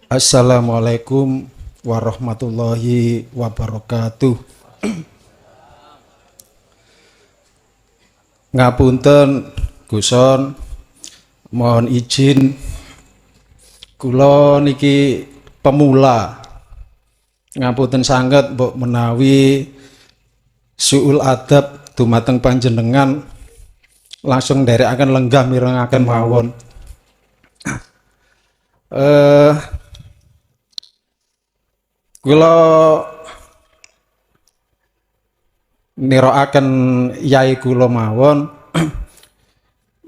Assalamualaikum warahmatullahi wabarakatuh. Ngapunten Guson, mohon izin kula niki pemula. Ngapunten sanget mbok menawi suul adab dumateng panjenengan langsung nderekaken lenggah mirengaken mawon. Kula nirakaken yai kula mawon.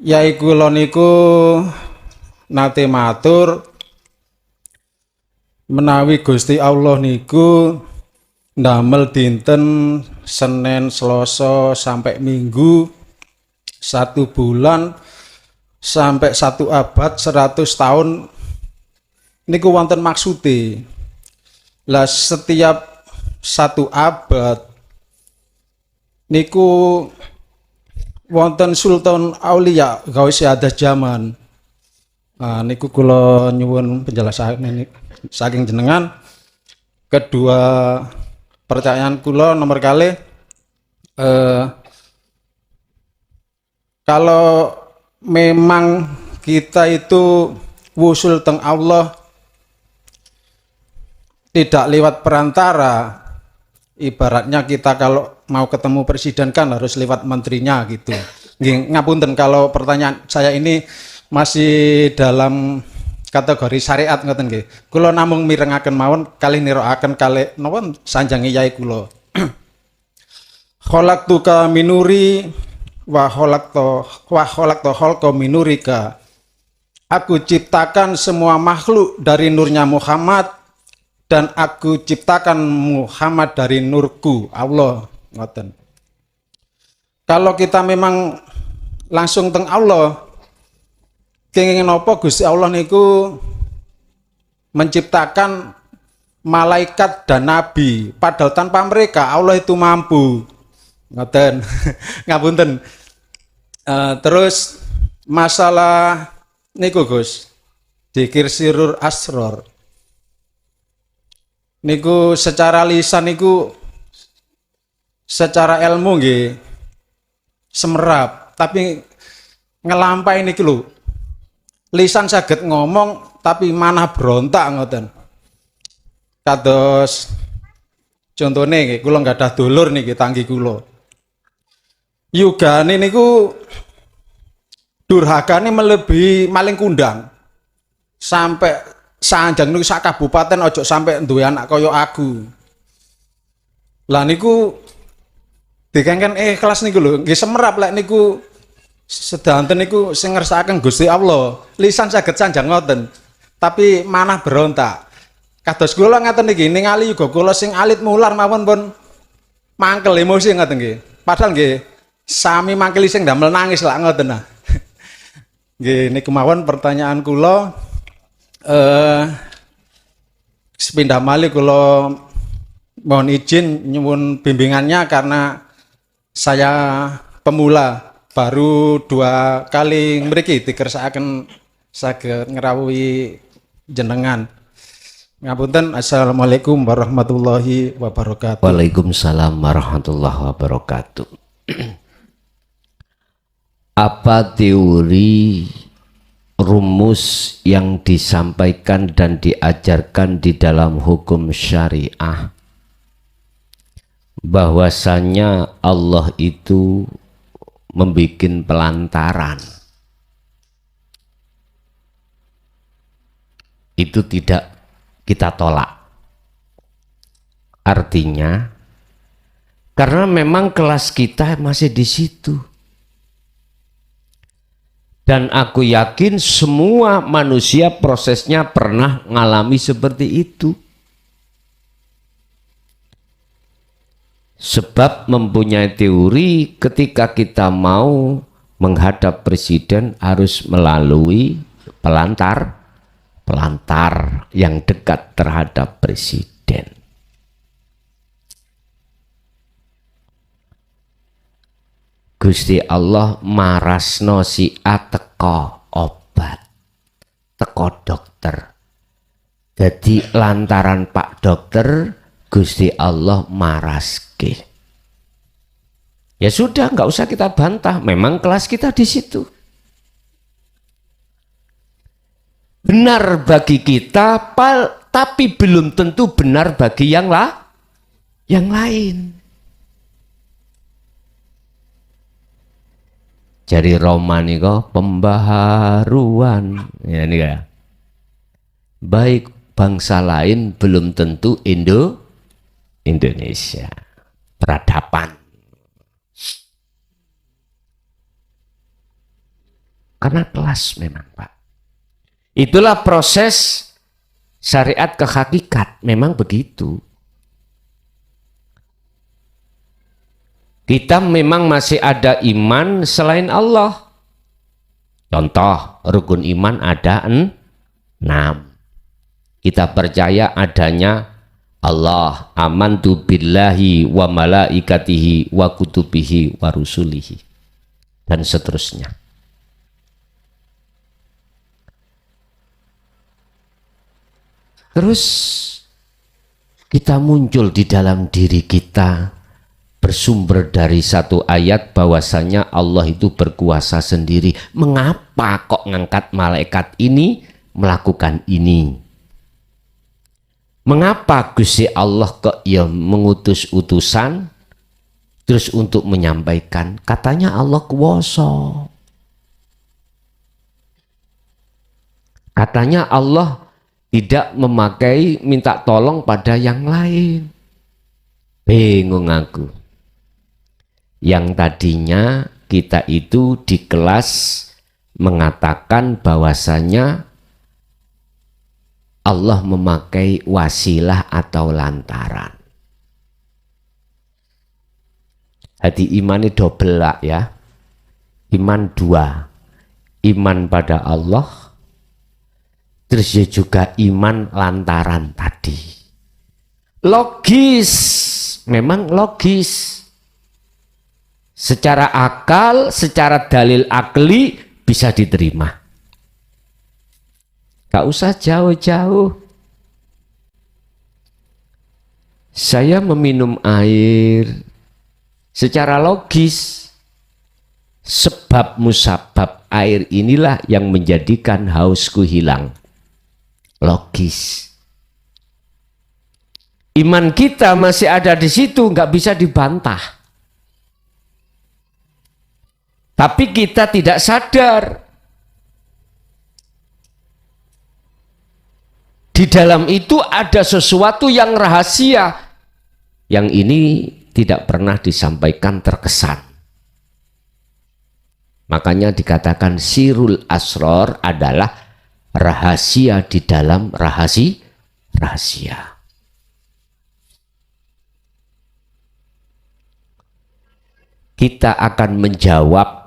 Yai kula niku nate matur menawi Gusti Allah niku ndamel dinten Senin, Selasa sampai Minggu 1 bulan sampai 1 abad 100 tahun niku wonten maksude. Lah setiap 1 abad niku wonten Sultan Aulia Gausi Adas Zaman. Niku kula nyuwun penjelasan ini saking jenengan. Kedua pertanyaan kula nomor kali kalau memang kita itu wusul teng Allah tidak lewat perantara, ibaratnya kita kalau mau ketemu presiden kan harus lewat menterinya gitu. Ngapunten kalau pertanyaan saya ini masih dalam kategori syariat ngoten nggih. Kula namung mirengaken mawon kali nirakaken kali napa sanjange yai kula. Khalaqtuka minuri wa khalaqta khalqa minurika. Aku ciptakan semua makhluk dari nurnya Muhammad dan aku ciptakan Muhammad dari nurku Allah. Ngoten. Kalau kita memang langsung teng Allah, kenging napa Gusti Allah niku menciptakan malaikat dan nabi, padahal tanpa mereka Allah itu mampu. Ngoten. Ngapunten. Terus masalah niku Gus, dzikir sirrul asror. Niku secara lisan niku secara ilmu nggih semerap, tapi ngelampai niki lho. Lisan saged ngomong tapi manah berontak ngoten. Kados contone nggih kula gadah dulur niki tanggi kula. Yugane niku durhakane melebihi maling kundang. Sampai sanjang niku sak kabupaten ojo sampai duwe anak kaya aku. Lah niku dikengken ikhlas niku lho, nggih semerap lek niku sedanten niku sing ngersakaken Gusti Allah. Lisan saged sanjang ngoten, tapi manah berontak. Kados kula ngaten niki ningali uga kula sing alit mular mawon pun mangkel emosi ngoten nggih. Padahal nggih sami mangkel sing damel nangis lak ngoten nah. Nggih niku mawon pertanyaan kula. Sepindah malih kula mohon izin nyuwun bimbingannya karena saya pemula baru 2 kali mriki dikersakaken saged ngrawuhi jenengan. Ngapunten. Assalamualaikum warahmatullahi wabarakatuh. Waalaikumsalam warahmatullahi wabarakatuh. Apa teori rumus yang disampaikan dan diajarkan di dalam hukum syariah bahwasanya Allah itu membikin pelantaran? Itu tidak kita tolak. Artinya karena memang kelas kita masih di situ. Dan aku yakin semua manusia prosesnya pernah mengalami seperti itu. Sebab mempunyai teori ketika kita mau menghadap presiden harus melalui pelantar yang dekat terhadap presiden. Gusti Allah marasno si A teko obat, teko dokter. Jadi lantaran Pak Dokter Gusti Allah maraske. Ya sudah, nggak usah kita bantah. Memang kelas kita di situ. Benar bagi kita, tapi belum tentu benar bagi yang lain. Jadi Roma niko pembaharuan. Ya ini ya. Baik bangsa lain belum tentu Indonesia. Peradaban. Karena kelas memang Pak. Itulah proses syariat ke hakikat. Memang begitu. Kita memang masih ada iman selain Allah. Contoh, rukun iman ada 6. Kita percaya adanya Allah, amantu billahi wa malaikatihi wa kutubihi wa rusulihi, dan seterusnya. Terus kita muncul di dalam diri kita bersumber dari satu ayat bahwasanya Allah itu berkuasa sendiri. Mengapa kok ngangkat malaikat ini melakukan ini? Mengapa Gusti Allah kok ya mengutus utusan terus untuk menyampaikan? Katanya Allah kuwasa. Katanya Allah tidak memakai minta tolong pada yang lain. Bingung aku. Yang tadinya kita itu di kelas mengatakan bahwasanya Allah memakai wasilah atau lantaran. Hati imannya double lah ya. Iman 2. Iman pada Allah. Terus ya juga iman lantaran tadi. Logis. Memang logis. Secara akal, secara dalil akli bisa diterima. Gak usah jauh-jauh. Saya meminum air secara logis. Sebab musabab air inilah yang menjadikan hausku hilang. Logis. Iman kita masih ada di situ, nggak bisa dibantah. Tapi kita tidak sadar. Di dalam itu ada sesuatu yang rahasia. Yang ini tidak pernah disampaikan terkesan. Makanya dikatakan sirul asror adalah rahasia di dalam rahasia. Kita akan menjawab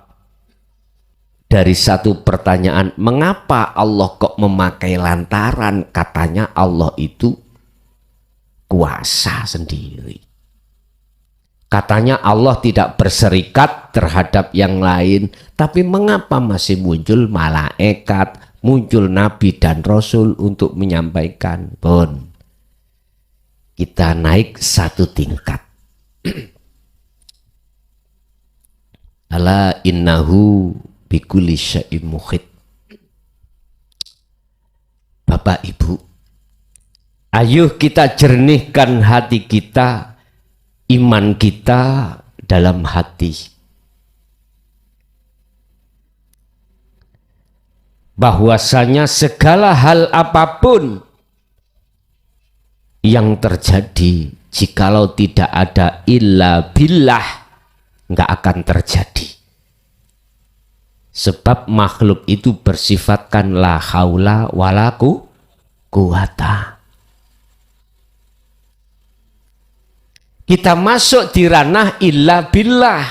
dari satu pertanyaan, mengapa Allah kok memakai lantaran? Katanya Allah itu kuasa sendiri. Katanya Allah tidak berserikat terhadap yang lain, tapi mengapa masih muncul malaikat, muncul nabi dan rasul untuk menyampaikan? Bon, kita naik satu tingkat. Ala innahu bikulli syai'in muhit. Bapak Ibu, ayo kita jernihkan hati kita, iman kita dalam hati. Bahwasanya segala hal apapun yang terjadi, jikalau tidak ada illa billah, nggak akan terjadi. Sebab makhluk itu bersifatkan la haula wala quwata. Kita masuk di ranah illa billah.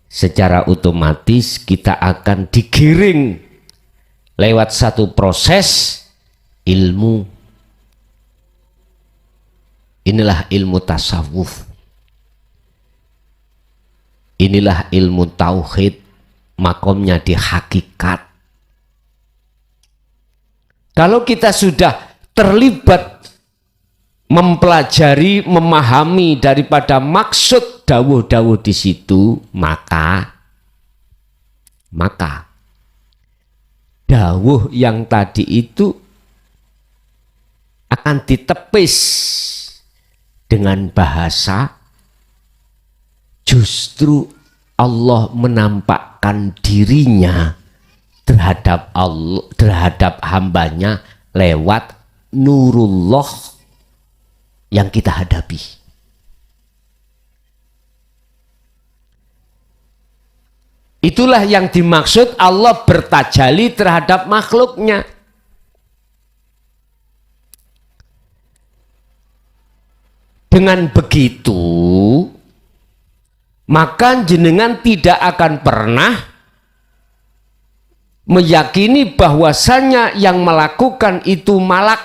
Secara otomatis kita akan digiring lewat satu proses ilmu. Inilah ilmu tasawuf. Inilah ilmu tauhid, makomnya di hakikat. Kalau kita sudah terlibat mempelajari, memahami daripada maksud dawuh-dawuh di situ, maka dawuh yang tadi itu akan ditepis dengan bahasa justru Allah menampakkan dirinya terhadap Allah, terhadap hambanya lewat nurullah yang kita hadapi. Itulah yang dimaksud Allah bertajalli terhadap makhluknya. Dengan begitu, maka jenengan tidak akan pernah meyakini bahwasannya yang melakukan itu malak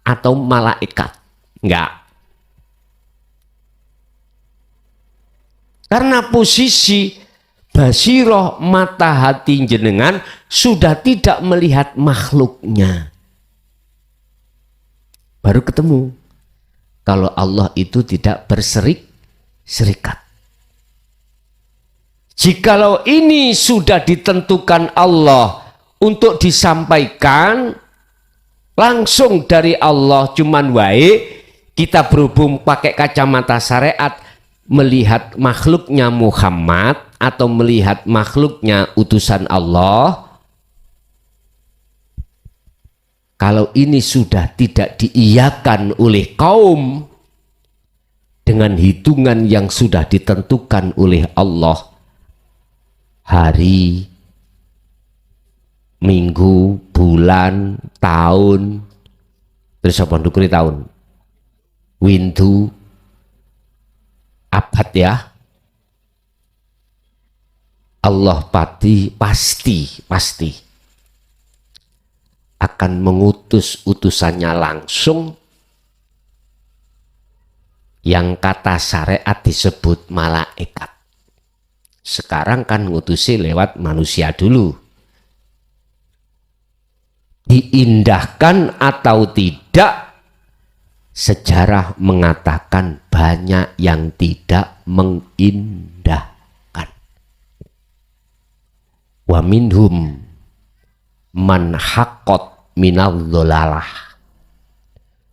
atau malaikat. Enggak. Karena posisi basiroh mata hati jenengan sudah tidak melihat makhluknya. Baru ketemu kalau Allah itu tidak berserikat. Jikalau ini sudah ditentukan Allah untuk disampaikan langsung dari Allah, cuman wae kita berhubung pakai kacamata syariat melihat makhluknya Muhammad atau melihat makhluknya utusan Allah. Kalau ini sudah tidak diiyakan oleh kaum dengan hitungan yang sudah ditentukan oleh Allah, hari, minggu, bulan, tahun, terus apa ndukuri tahun, windu, abad ya, Allah pasti akan mengutus utusannya langsung yang kata syariat disebut malaikat. Sekarang kan ngutusi lewat manusia dulu. Diindahkan atau tidak, sejarah mengatakan banyak yang tidak mengindahkan. Wa minhum man haqqat minal dhalalah.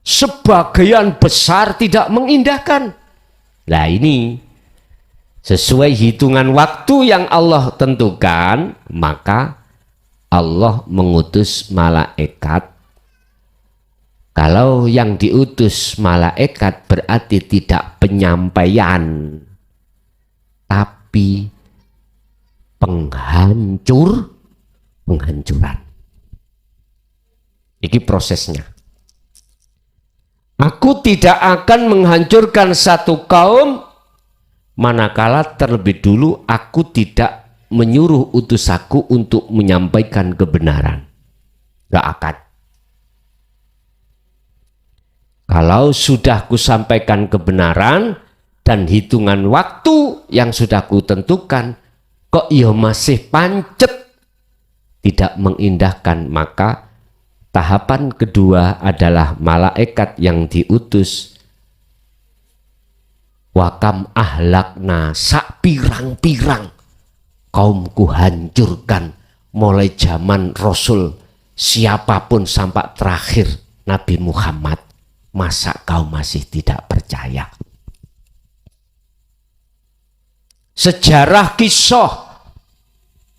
Sebagian besar tidak mengindahkan. Nah ini sesuai hitungan waktu yang Allah tentukan, maka Allah mengutus malaikat. Kalau yang diutus malaikat berarti tidak penyampaian, tapi penghancuran. Ini prosesnya. Aku tidak akan menghancurkan satu kaum manakala terlebih dulu aku tidak menyuruh utusaku untuk menyampaikan kebenaran. Gak akan. Kalau sudah kusampaikan kebenaran dan hitungan waktu yang sudah kutentukan, kok ya masih pancet tidak mengindahkan, maka tahapan kedua adalah malaikat yang diutus. Wakam ahlakna, sak pirang-pirang kaumku hancurkan mulai zaman Rasul siapapun sampai terakhir Nabi Muhammad. Masa kau masih tidak percaya? Sejarah kisah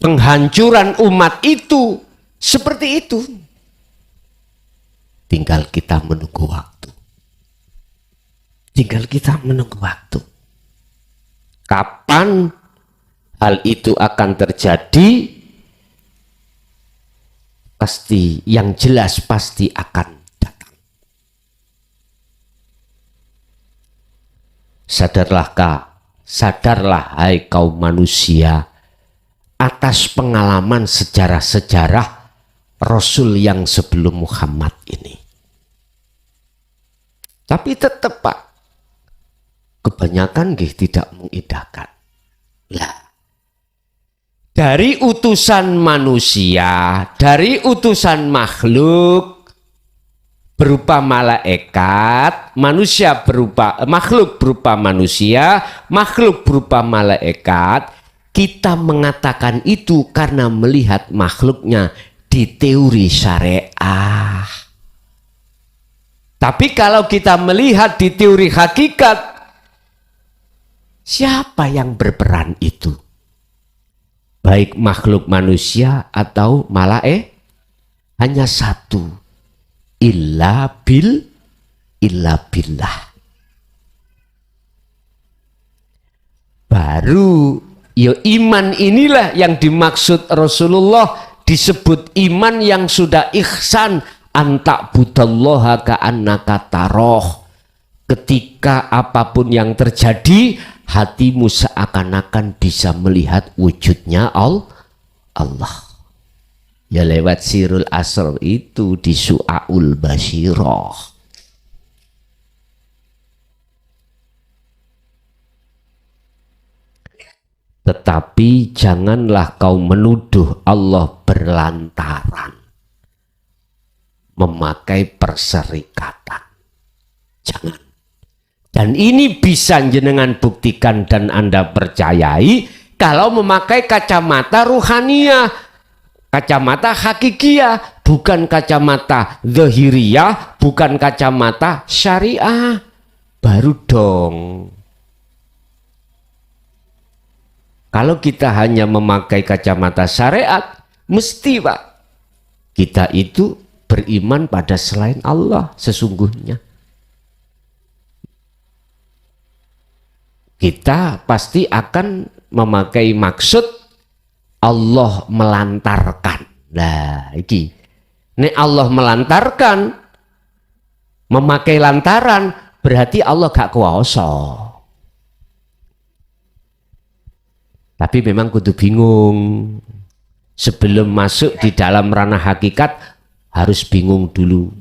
penghancuran umat itu seperti itu. Tinggal kita menunggu waktu. Tinggal kita menunggu waktu. Kapan hal itu akan terjadi? Pasti, yang jelas pasti akan datang. Sadarlah hai kaum manusia atas pengalaman sejarah-sejarah Rasul yang sebelum Muhammad ini. Tapi tetap Pak, kebanyakan tidak mengindahkan. Lah, dari utusan manusia, dari utusan makhluk, berupa malaikat, manusia berupa makhluk berupa manusia, makhluk berupa malaikat. Kita mengatakan itu karena melihat makhluknya di teori syariah. Tapi kalau kita melihat di teori hakikat, siapa yang berperan itu? Baik makhluk manusia atau malaikat, hanya satu, illa billah. Baru iman inilah yang dimaksud Rasulullah, disebut iman yang sudah ihsan, antak budallaha ka'annaka taroh. Ketika apapun yang terjadi, hatimu seakan-akan bisa melihat wujudnya Allah. Ya lewat sirul asr itu di su'aul basyirah. Tetapi janganlah kau menuduh Allah berlantaran memakai perserikatan. Jangan. Dan ini bisa jenengan buktikan dan Anda percayai kalau memakai kacamata ruhaniyah, kacamata hakikiyah, bukan kacamata zahiriyah, bukan kacamata syariah. Baru dong. Kalau kita hanya memakai kacamata syariat, mesti Pak, kita itu beriman pada selain Allah sesungguhnya. Kita pasti akan memakai maksud Allah melantarkan. Nah, ini Allah melantarkan, memakai lantaran, berarti Allah gak kuasa. Tapi memang kudu bingung. Sebelum masuk di dalam ranah hakikat, harus bingung dulu.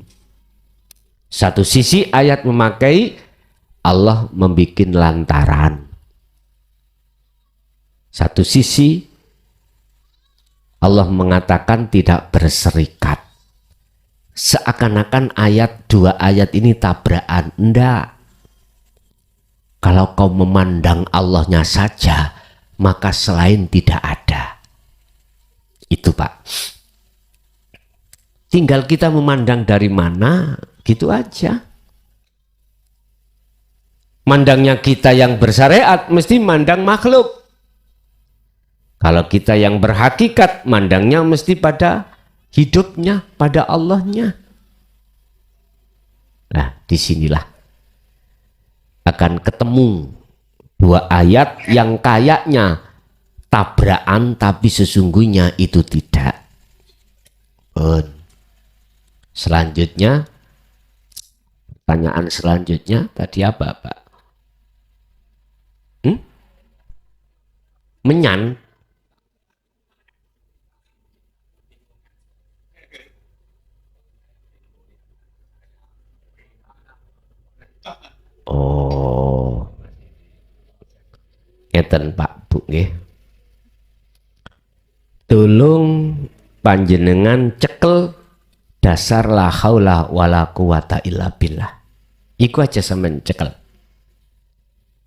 Satu sisi ayat memakai Allah membuat lantaran. Satu sisi Allah mengatakan tidak berserikat. Seakan-akan dua ayat ini tabrakan. Enggak. Kalau kau memandang Allahnya saja, maka selain tidak ada. Itu Pak. Tinggal kita memandang dari mana, gitu aja. Mandangnya kita yang bersyariat mesti mandang makhluk. Kalau kita yang berhakikat mandangnya mesti pada hidupnya, pada Allahnya. Nah, disinilah akan ketemu dua ayat yang kayaknya tabrakan tapi sesungguhnya itu tidak. Selanjutnya, pertanyaan selanjutnya tadi apa Pak? Menyan. Oh, ngeten Pak Bu nggih. Tulung panjenengan cekel dasar la haula wala quwata illa billah. Iku aja sampean cekel.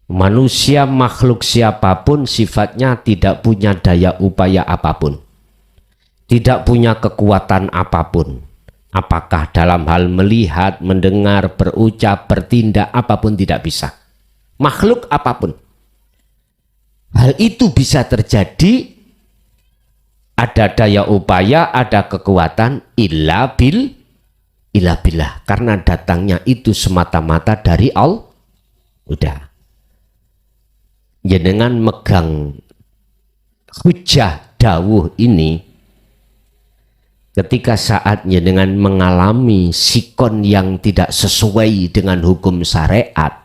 Manusia makhluk siapapun sifatnya tidak punya daya upaya apapun. Tidak punya kekuatan apapun. Apakah dalam hal melihat, mendengar, berucap, bertindak, apapun tidak bisa. Makhluk apapun. Hal itu bisa terjadi, ada daya upaya, ada kekuatan, illa billah. Karena datangnya itu semata-mata dari Allah. Udah. Jenengan megang hujah dawuh ini, ketika saat jenengan mengalami sikon yang tidak sesuai dengan hukum syariat,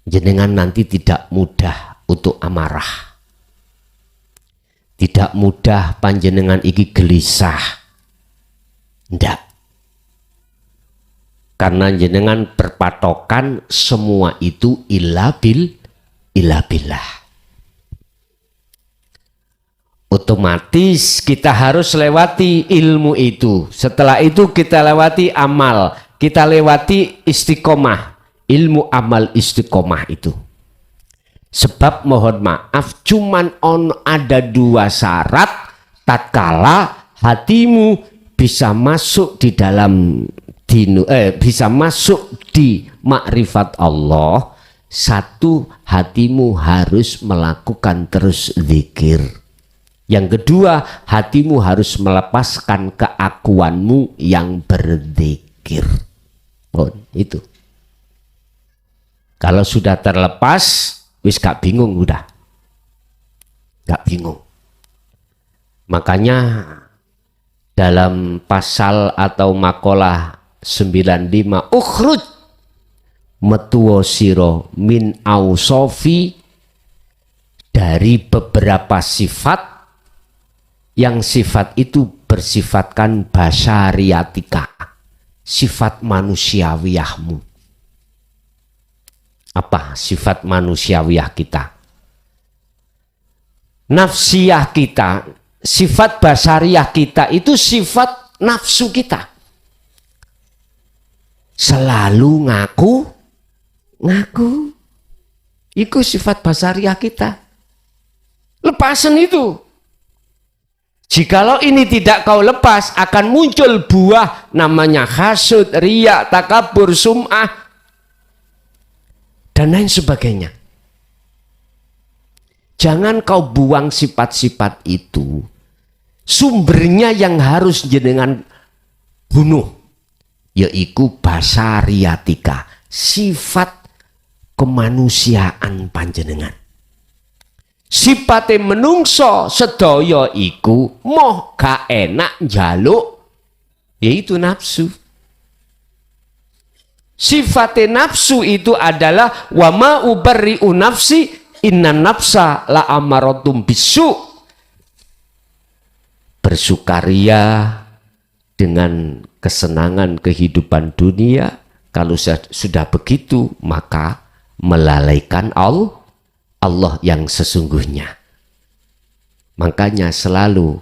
jenengan nanti tidak mudah untuk amarah, tidak mudah panjenengan iki gelisah, ndak, karena jenengan berpatokan semua itu illa billah. Otomatis kita harus lewati ilmu itu. Setelah itu kita lewati amal, kita lewati istiqomah, ilmu amal istiqomah itu. Sebab mohon maaf, cuman ada 2 syarat tatkala hatimu bisa masuk di dalam bisa masuk di makrifat Allah. 1, hatimu harus melakukan terus zikir. Yang kedua, hatimu harus melepaskan keakuanmu yang berzikir. Oh, itu. Kalau sudah terlepas, wis gak bingung udah. Gak bingung. Makanya dalam pasal atau makalah 95, ukhruj metuwo siro min ausofi, dari beberapa sifat yang sifat itu bersifatkan basyariatika, sifat manusiawiyahmu. Apa sifat manusiawiyah kita? Nafsiyah kita, sifat basyariah kita itu sifat nafsu kita. Selalu ngaku. Itu sifat basyariah kita. Lepasan itu. Jikalau ini tidak kau lepas, akan muncul buah namanya hasud, riya, takabur, sum'ah, dan lain sebagainya. Jangan kau buang sifat-sifat itu. Sumbernya yang harus jenengan bunuh, yaitu basyariatika, sifat kemanusiaan panjenengan. Sipate menungso sedaya iku moh gak enak njaluk, yaitu nafsu. Sifate nafsu itu adalah wa ma ubarri'u nafsi inna nafsa la amaratum bisu. Bersukaria dengan kesenangan kehidupan dunia, kalau sudah begitu maka melalaikan Allah yang sesungguhnya. Makanya selalu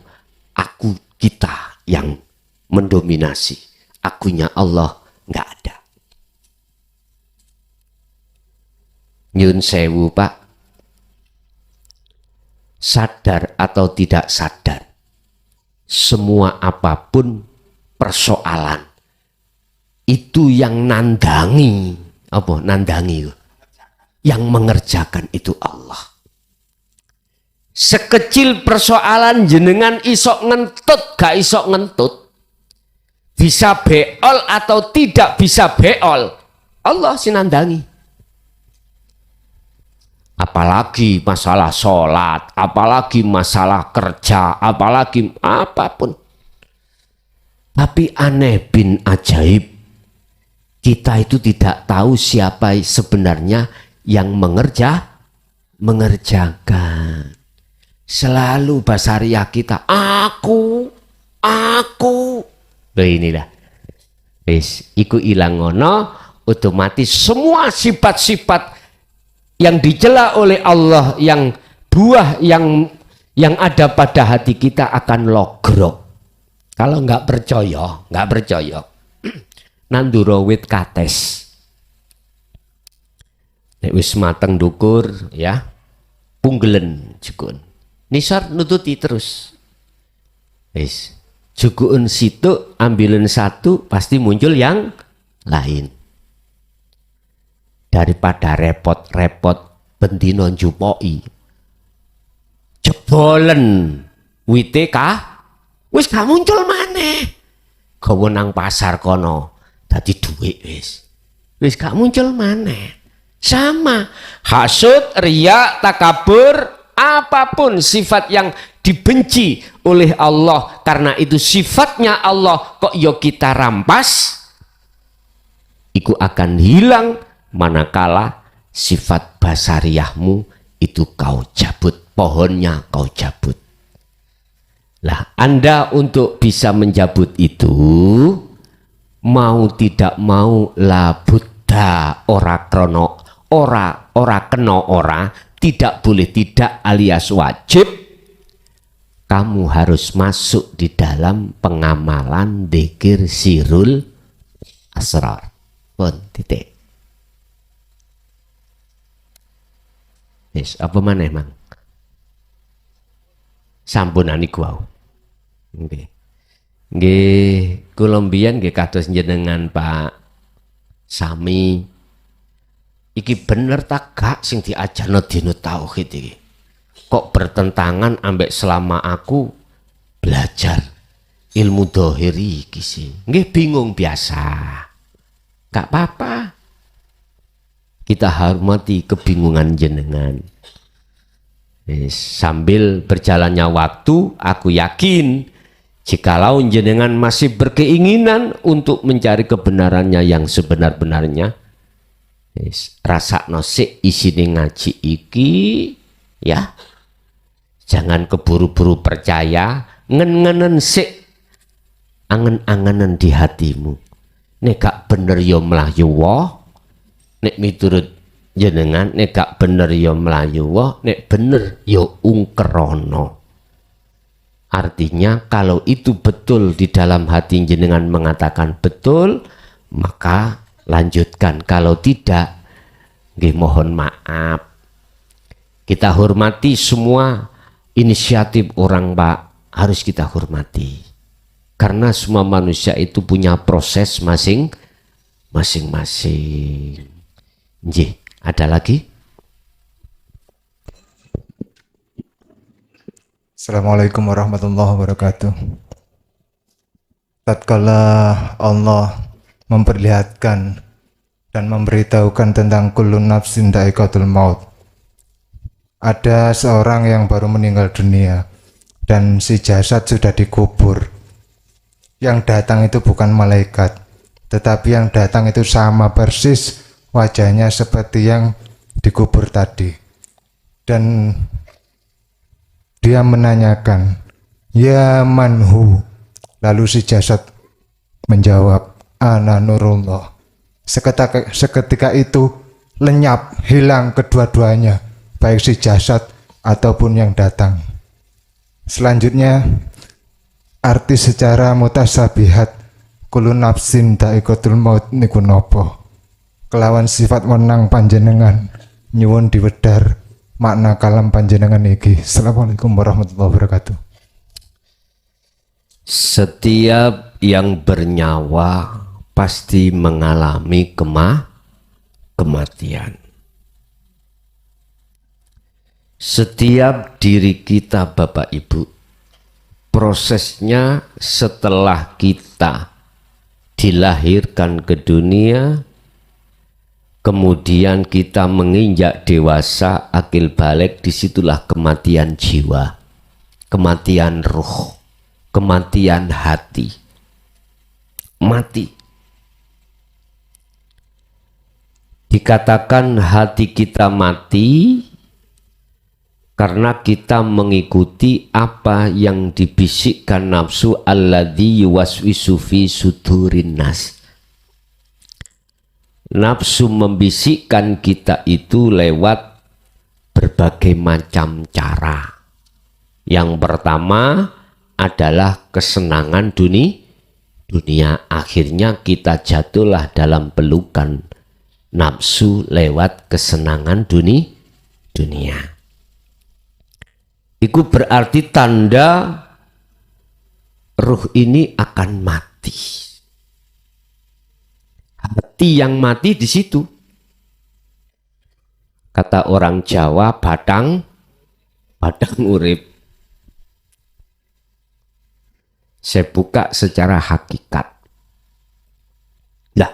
aku kita yang mendominasi. Akunya Allah nggak ada. Nyun sewu Pak. Sadar atau tidak sadar, semua apapun persoalan itu yang nandangi, apa nandangi? Yang mengerjakan itu Allah. Sekecil persoalan jenengan isok ngentut gak isok ngentut, bisa beol atau tidak bisa beol, Allah sinandangi. Apalagi masalah sholat, apalagi masalah kerja, apalagi apapun. Tapi aneh bin ajaib, kita itu tidak tahu siapa sebenarnya yang mengerjakan. Selalu basaria kita aku. Loh inilah. Wis iku ilang ngono, otomatis semua sifat-sifat yang dicela oleh Allah, yang buah yang ada pada hati kita akan logrok. Kalau nggak percaya nanduro wit kates. Nek wis mateng dukur ya, punggelen jukun. Nisar nututi terus. Wis jukun situ ambilin satu pasti muncul yang lain. Daripada repot-repot bendino njupoi. Jebolen wite wis gak muncul maneh. Gawa nang pasar kono dadi dhuwit wis gak muncul maneh. Sama hasud, riya, takabur, apapun sifat yang dibenci oleh Allah karena itu sifatnya Allah kok yo kita rampas, itu akan hilang manakala sifat basariyahmu itu kau cabut, pohonnya kau cabut. Lah Anda untuk bisa menjabut itu mau tidak mau la buddha ora krono ora kena ora, tidak boleh tidak alias wajib kamu harus masuk di dalam pengamalan dzikir sirul asrar. Pun titik. Yes, apa mana emang? Sampunan iku wau. Nggih. Nggih, kula mbiyen nggih kados jenengan Pak Sami. Iki bener tak gak sing diajarno dina tauhid iki? Kok bertentangan ambek selama aku belajar ilmu dohiri iki sih? Nggih bingung biasa. Gak apa-apa. Kita hormati kebingungan jenengan. Sambil berjalannya waktu, aku yakin jikalau jenengan masih berkeinginan untuk mencari kebenarannya yang sebenar-benarnya, rasa nosik isine ngaji iki, ya, jangan keburu-buru percaya, ngen-ngenen sik, angen-angenan di hatimu. Nek gak bener yo mlayu wae, nek miturut jenengan nek gak bener ya melayu wae, nek bener ya ungkerono. Artinya kalau itu betul di dalam hati jenengan mengatakan betul, maka lanjutkan. Kalau tidak, nggih mohon maaf. Kita hormati semua inisiatif orang Pak, harus kita hormati. Karena semua manusia itu punya proses masing-masing. Nggih. Ada lagi? Assalamualaikum warahmatullahi wabarakatuh. Tatkala Allah memperlihatkan dan memberitahukan tentang kullu nafsin dha'iqatul maut, ada seorang yang baru meninggal dunia dan si jasad sudah dikubur. Yang datang itu bukan malaikat, tetapi yang datang itu sama persis wajahnya seperti yang dikubur tadi. Dan dia menanyakan, "Ya manhu?" Lalu si jasad menjawab, "Ana nurullah." Seketika itu lenyap, hilang kedua-duanya, baik si jasad ataupun yang datang. Selanjutnya, arti secara mutasabihat kullu nafsin dha'iqatul maut niku napa? Kelawan sifat menang panjenengan nyuwun diwedhar makna kalam panjenengan iki. Assalamualaikum warahmatullahi wabarakatuh. Setiap yang bernyawa pasti mengalami kematian. Setiap diri kita Bapak Ibu, prosesnya setelah kita dilahirkan ke dunia, kemudian kita menginjak dewasa, akil balik, disitulah kematian jiwa, kematian ruh, kematian hati. Mati. Dikatakan hati kita mati karena kita mengikuti apa yang dibisikkan nafsu alladzi yuwaswisu fi sudurin nas. Nafsu membisikkan kita itu lewat berbagai macam cara. Yang pertama adalah kesenangan dunia. Akhirnya kita jatuhlah dalam pelukan nafsu lewat kesenangan dunia. Itu berarti tanda ruh ini akan mati. Hati yang mati di situ. Kata orang Jawa, badang urip. Saya buka secara hakikat. Lah,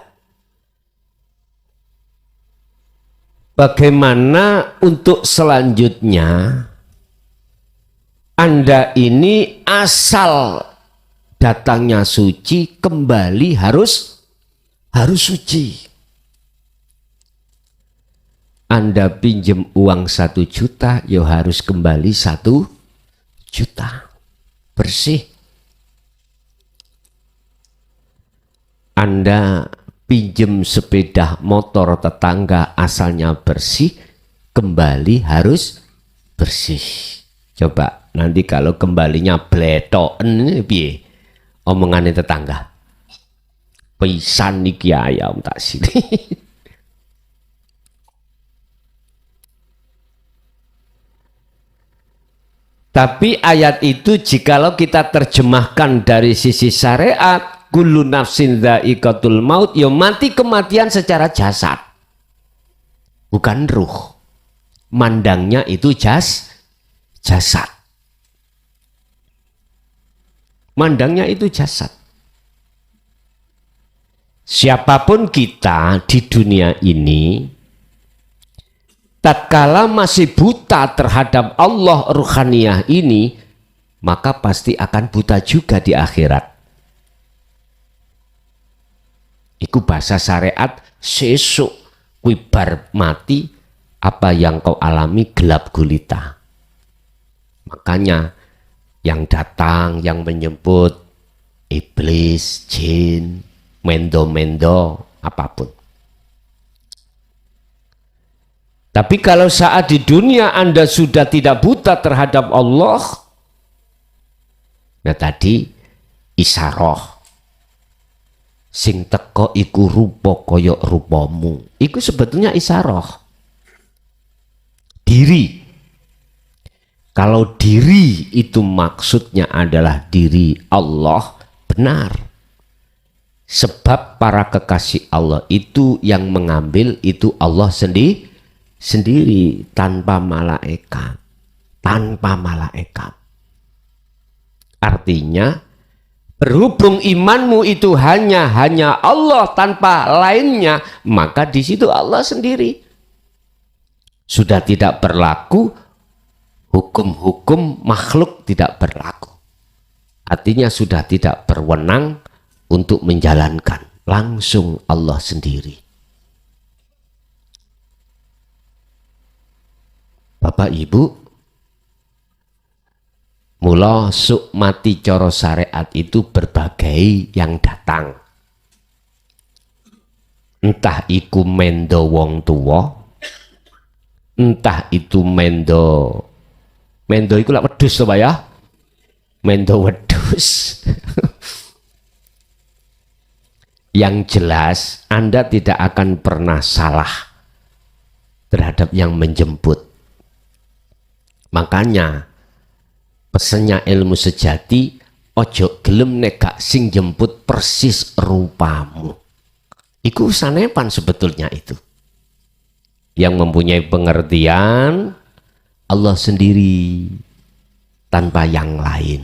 bagaimana untuk selanjutnya? Anda ini asal datangnya suci, kembali harus suci. Anda pinjem uang 1 juta, ya harus kembali 1 juta. Bersih. Anda pinjem sepeda motor tetangga asalnya bersih, kembali harus bersih. Coba Nanti kalau kembalinya bletoken piye? Omongannya tetangga. Pisan niki ayam tak sini. Tapi ayat itu jikalau kita terjemahkan dari sisi syariat, kullu nafsin dha'iqatul maut, ya mati kematian secara jasad. Bukan ruh. Mandangnya itu jasad. Mandangnya itu jasad. Siapapun kita di dunia ini, tatkala masih buta terhadap Allah ruhaniyah ini, maka pasti akan buta juga di akhirat. Iku bahasa syariat, sesuk wibar mati, apa yang kau alami gelap gulita. Makanya yang datang, yang menyebut iblis, jin, mendo-mendo, apapun. Tapi kalau saat di dunia Anda sudah tidak buta terhadap Allah, nah tadi isaroh, sing teko iku rupa koyok rupamu, iku sebetulnya isaroh. Diri. Kalau diri itu maksudnya adalah diri Allah, benar. Sebab para kekasih Allah itu yang mengambil itu Allah sendiri tanpa malaikat. Artinya berhubung imanmu itu hanya Allah tanpa lainnya, maka di situ Allah sendiri. Sudah tidak berlaku hukum-hukum makhluk, tidak berlaku. Artinya sudah tidak berwenang untuk menjalankan, langsung Allah sendiri. Bapak Ibu, mula suk mati coro syariat itu berbagai yang datang. Entah iku mendo wong tua, entah itu mendo iku lak wedhus to Pak ya. Mendo wedhus. Yang jelas Anda tidak akan pernah salah terhadap yang menjemput. Makanya pesennya ilmu sejati, ojo gelem nek sing jemput persis rupamu. Iku sanepan sebetulnya itu. Yang mempunyai pengertian Allah sendiri tanpa yang lain.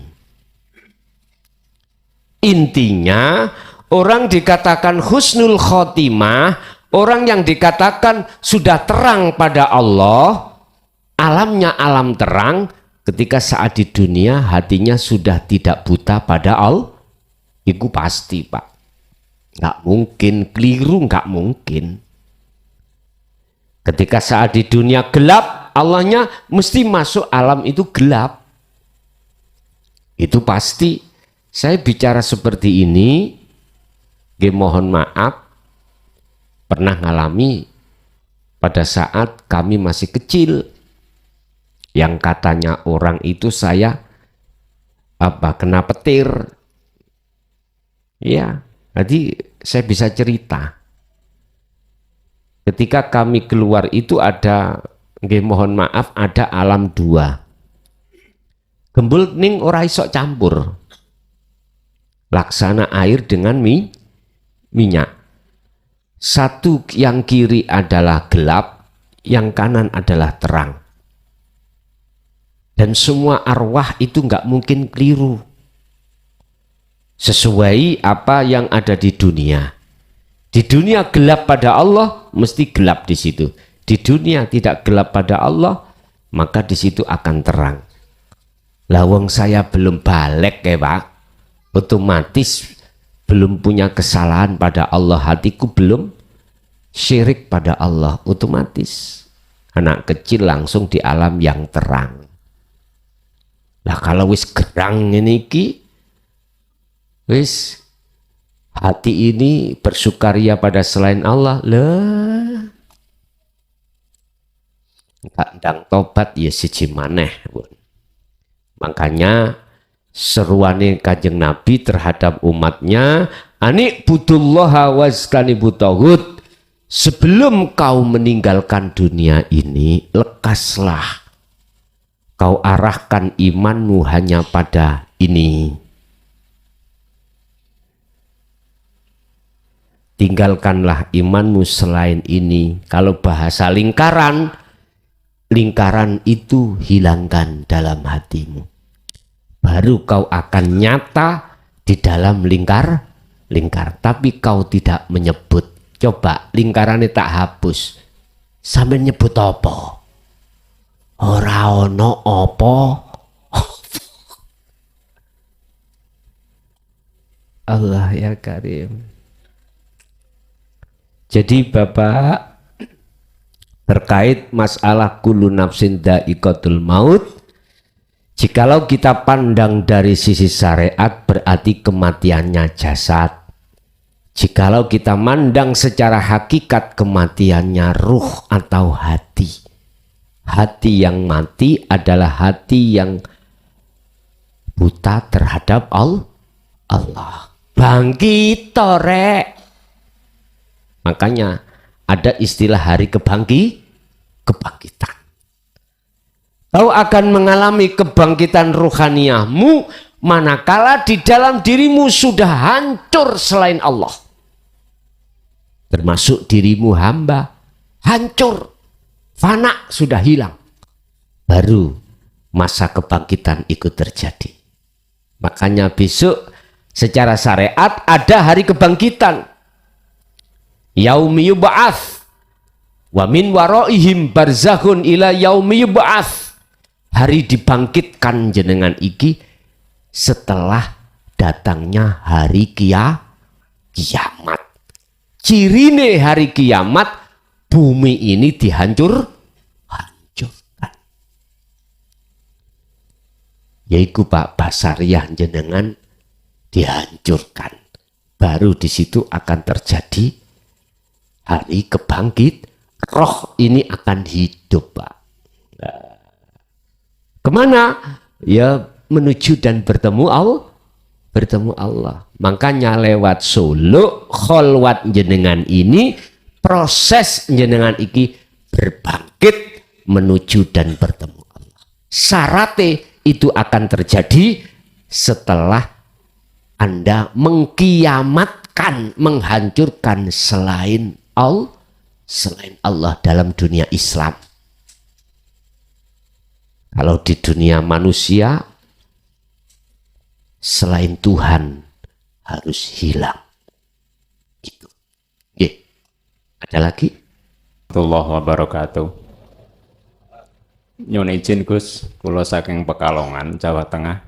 Intinya orang dikatakan husnul khotimah, orang yang dikatakan sudah terang pada Allah, alamnya alam terang, ketika saat di dunia hatinya sudah tidak buta pada Allah. Itu pasti Pak. Nggak mungkin, keliru nggak mungkin. Ketika saat di dunia gelap, Allahnya mesti masuk alam itu gelap. Itu pasti. Saya bicara seperti ini, mohon maaf, pernah ngalami pada saat kami masih kecil. Yang katanya orang itu saya kena petir. Ya, jadi saya bisa cerita. Ketika kami keluar itu ada, mohon maaf, ada alam dua. Gembul ning ora iso campur. Laksana air dengan minyak. Satu yang kiri adalah gelap, yang kanan adalah terang. Dan semua arwah itu nggak mungkin keliru. Sesuai apa yang ada di dunia. Di dunia gelap pada Allah, mesti gelap di situ. Di dunia tidak gelap pada Allah, maka di situ akan terang. Lawang saya belum balik ya Pak, otomatis belum punya kesalahan pada Allah, hatiku belum syirik pada Allah, otomatis anak kecil langsung di alam yang terang. Lah kalau wis gerang ini wis hati ini bersukaria pada selain Allah, lah kadang tobat ya siji maneh. Makanya seruane Kanjeng Nabi terhadap umatnya, anik budullaha wastanibu tauhid. Sebelum kau meninggalkan dunia ini, lekaslah. Kau arahkan imanmu hanya pada ini. Tinggalkanlah imanmu selain ini. Kalau bahasa lingkaran, lingkaran itu hilangkan dalam hatimu. Baru kau akan nyata di dalam lingkar. Tapi kau tidak menyebut. Coba lingkarannya tak hapus. Sambil nyebut apa? Ora ono apa? Allah ya Karim. Jadi Bapak, terkait masalah kullu nafsin dha'iqatul maut, jikalau kita pandang dari sisi syariat berarti kematiannya jasad. Jikalau kita mandang secara hakikat kematiannya ruh atau hati. Hati yang mati adalah hati yang buta terhadap Allah. Bangkit rek. Makanya ada istilah hari kebangkitan. Kau akan mengalami kebangkitan ruhaniyahmu manakala di dalam dirimu sudah hancur selain Allah. Termasuk dirimu hamba, hancur, fana, sudah hilang. Baru masa kebangkitan ikut terjadi. Makanya besok secara syariat ada hari kebangkitan. Yaumi yub'ats wa min waraihim barzakhun ila yaumi yub'ats. Hari dibangkitkan jenengan iki setelah datangnya hari kiamat. Cirine hari kiamat, bumi ini hancurkan. Yaitu Pak Basariah jenengan dihancurkan. Baru di situ akan terjadi hari kebangkit. Roh ini akan hidup Pak. Nah, kemana? Ya menuju dan bertemu Allah. Makanya lewat Solo kholwat jenengan ini, proses jenengan iki berbangkit menuju dan bertemu Allah. Syaratnya itu akan terjadi setelah Anda mengkiamatkan, menghancurkan selain Allah dalam dunia Islam. Kalau di dunia manusia, selain Tuhan harus hilang. Gitu. Oke. Ada lagi? Warahmatullahi wabarakatuh. Nyun izin Gus, kula saking Pekalongan, Jawa Tengah.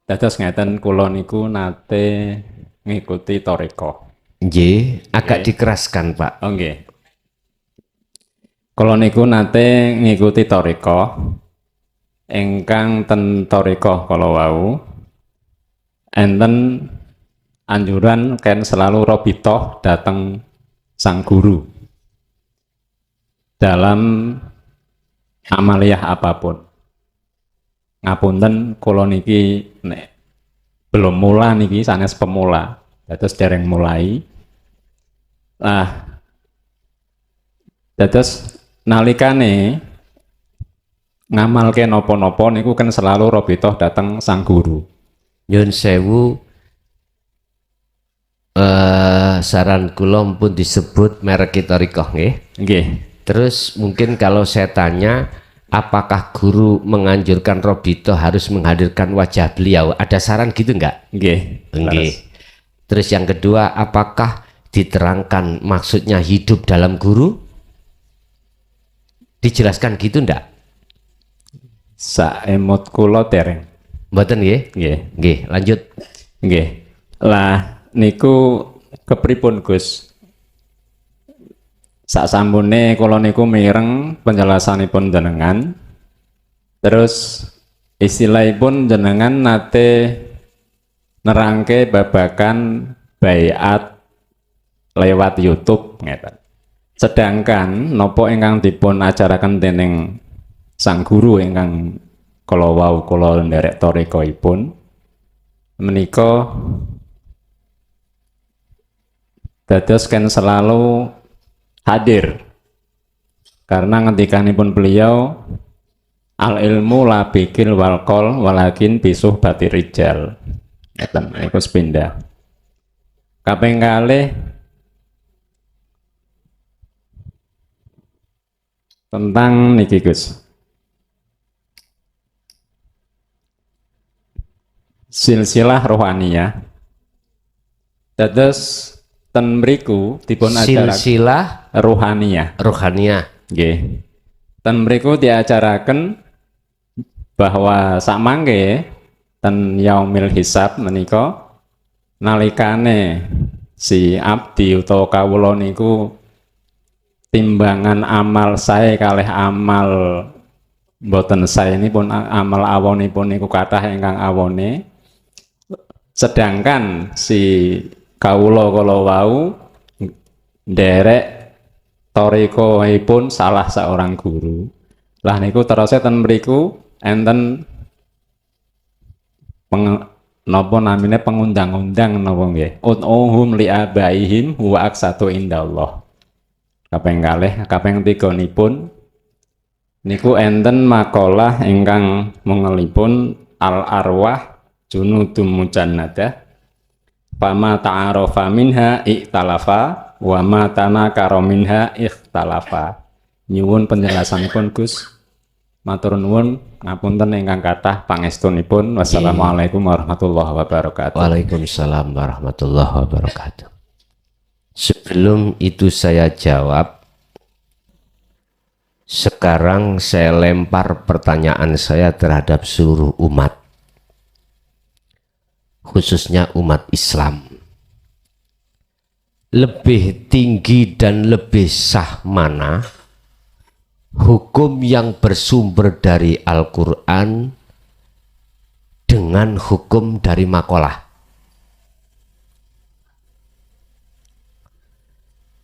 Dados ngeten kula niku nate ngikuti thariqah. Nggih, agak dikeraskan, Pak. Oh nggih. Kula niku nate ngikuti thariqah. Engkang ten thariqah kala wau enten anjuran kan selalu robitoh datang sang guru dalam amaliyah apapun. Ngapunten kula niki nek belum mula niki sanes pemula, dados dereng mulai. Dados nalikane ngamalke nopo-nopo niku kan selalu robitoh datang sang guru. Nyun sewu, saran kula pun disebut merek thariqah nggih. Nggih. Terus mungkin kalau saya tanya, apakah guru menganjurkan robitoh harus menghadirkan wajah beliau? Ada saran gitu enggak? Nggih. Nggih. Terus yang kedua, apakah diterangkan maksudnya hidup dalam guru? Dijelaskan gitu enggak? Saemut kula dereng. Mboten nggih? Nggih. Nggih, lanjut. Nggih. Lah niku kepripun Gus? Sasampune kula niku mireng penjelasanipun jenengan. Terus istilahipun jenengan nate nerangke babakan baiat lewat YouTube ngeten. Sedangkan nopo ingkang dipun ajaraken dening sang guru ingkang kala wau kula nderek torikoipun menika dados kan selalu hadir karena ngendikanipun beliau al ilmu la bikil wal qol walakin bisuh batir rijal. Ngeten niku sepindah. Kaping kalih tentang niki Gus. Silsilah rohaniyah. Dados ten mriku dipun ajaraken Silsilah rohaniyah. rohaniyah. Nggih. Ten mriku diajaraken bahwa samangke ten yaumil hisab menika nalikane si abdi utawa kawula niku timbangan amal sae kalih amal mboten sae nipun amal awonipun niku kathah ingkang awone, sedangkan si kawula kala wau nderek torikoipun salah seorang guru. Lah niku terus ten mriku enten napa namine pengundang-undang napa nggih. Ud'uhum li abaihim huwa aqsatu indallah. Kaping kalih, kaping tiganipun niku enten makalah ingkang mengelipun al arwah junudum mujannadah. Fama ta'arafa minha ikhtalafa wa ma tanakara minha ikhtalafa. Nyuwun penjelasanipun Gus. Matur nuwun ngapunten ingkang kathah pangestunipun. Wassalamualaikum warahmatullahi wabarakatuh. Waalaikumsalam warahmatullahi wabarakatuh. Sebelum itu saya jawab, sekarang saya lempar pertanyaan saya terhadap seluruh umat, khususnya umat Islam. Lebih tinggi dan lebih sah mana hukum yang bersumber dari Al-Quran dengan hukum dari makalah?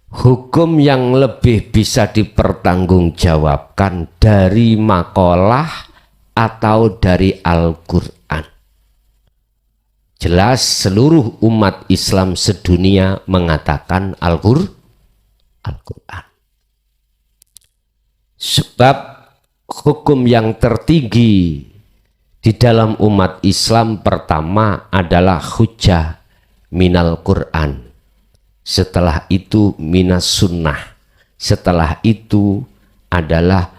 Hukum yang lebih bisa dipertanggungjawabkan dari makalah atau dari Al-Quran? Jelas seluruh umat Islam sedunia mengatakan Al-Quran. Sebab hukum yang tertinggi di dalam umat Islam pertama adalah hujjah minal Quran. Setelah itu minas sunnah. Setelah itu adalah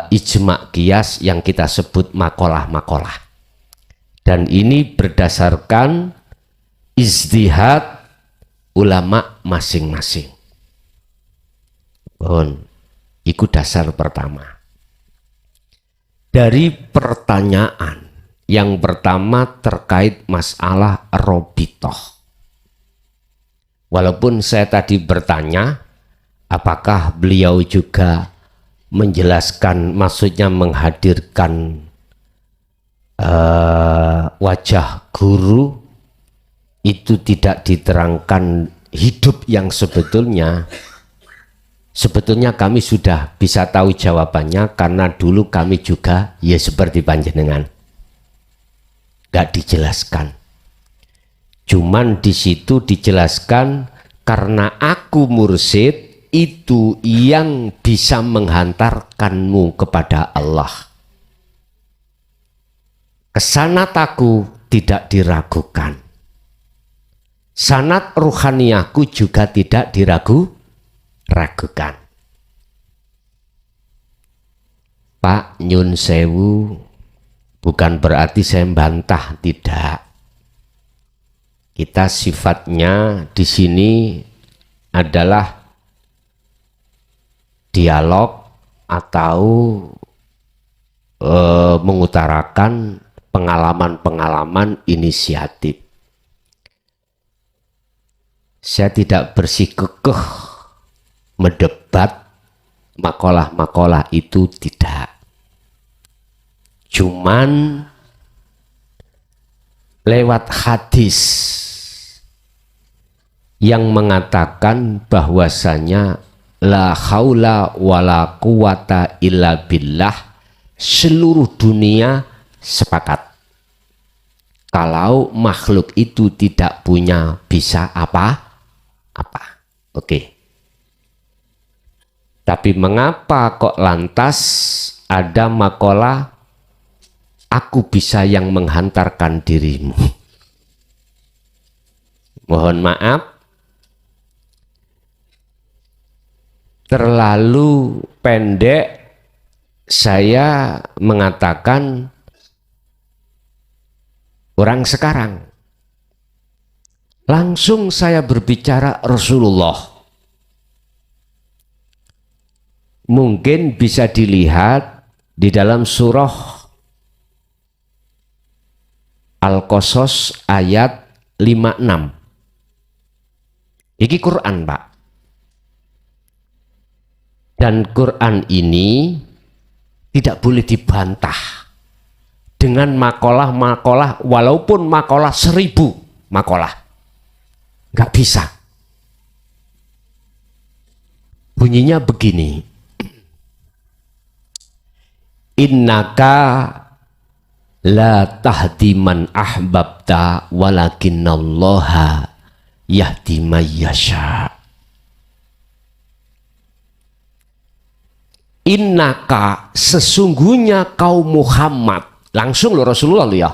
ijma' qiyas yang kita sebut makalah-makalah. Dan ini berdasarkan ijtihad ulama masing-masing. Itu dasar pertama. Dari pertanyaan yang pertama terkait masalah robitoh. Walaupun saya tadi bertanya, apakah beliau juga menjelaskan, maksudnya menghadirkan wajah guru, itu tidak diterangkan hidup yang sebetulnya. Sebetulnya kami sudah bisa tahu jawabannya karena dulu kami juga ya seperti panjenengan, gak dijelaskan. Cuman di situ dijelaskan karena aku mursyid itu yang bisa menghantarkanmu kepada Allah. Kesanat aku tidak diragukan. Sanat ruhaniyahku juga tidak diragukan. Pak, nyun sewu, bukan berarti saya membantah, tidak. Kita sifatnya di sini adalah dialog atau mengutarakan pengalaman-pengalaman inisiatif. Saya tidak bersikukuh mendebat makalah-makalah itu, tidak. Cuman lewat hadis yang mengatakan bahwasanya la haula wala quwata illa billah, seluruh dunia sepakat kalau makhluk itu tidak punya bisa apa-apa. Oke. Tapi mengapa kok lantas ada makalah aku bisa yang menghantarkan dirimu? Mohon maaf, terlalu pendek saya mengatakan orang sekarang. Langsung saya berbicara Rasulullah. Mungkin bisa dilihat di dalam surah Al-Qasas ayat 56. Ini Quran, Pak. Dan Quran ini tidak boleh dibantah dengan makalah-makalah, walaupun makalah 1000 makalah. Nggak bisa. Bunyinya begini. Innaka la tahdi man ahbabta walakinnallaha yahdi may yasha. Innaka, sesungguhnya kau Muhammad. Langsung lo Rasulullah lo ya.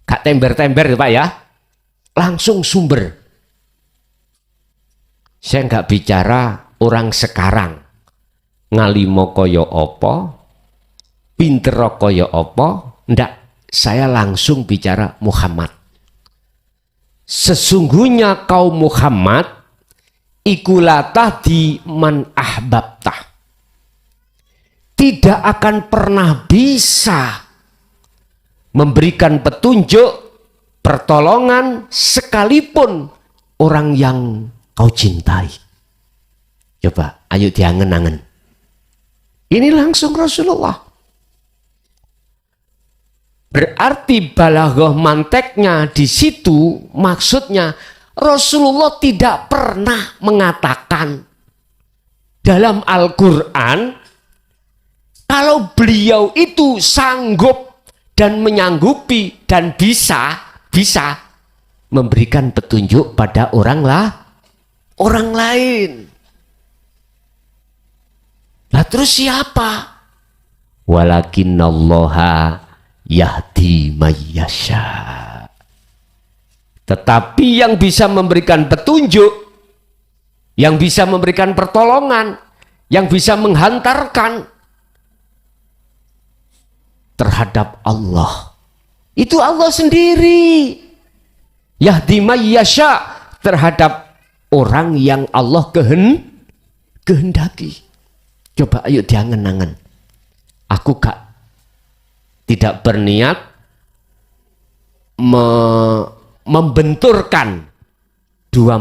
Gak tember-tember ya Pak ya. Langsung sumber. Saya nggak bicara orang sekarang. Ngalimo kaya apa, pinter kaya apa, ndak, saya langsung bicara Muhammad. Sesungguhnya kau Muhammad ikulatah di man ahbabtah, tidak akan pernah bisa memberikan petunjuk, pertolongan sekalipun orang yang kau cintai. Coba ayo diangen-angen. Ini langsung Rasulullah. Berarti balaghah manteknya di situ, maksudnya Rasulullah tidak pernah mengatakan dalam Al-Quran kalau beliau itu sanggup dan menyanggupi dan bisa memberikan petunjuk pada orang lain. Lah terus siapa? Walakinnallaha yahdi may yasha. Tetapi yang bisa memberikan petunjuk, yang bisa memberikan pertolongan, yang bisa menghantarkan terhadap Allah, itu Allah sendiri. Yahdi may yasha, terhadap orang yang Allah kehendaki. Coba ayo diangen-angen. Aku tidak berniat membenturkan dua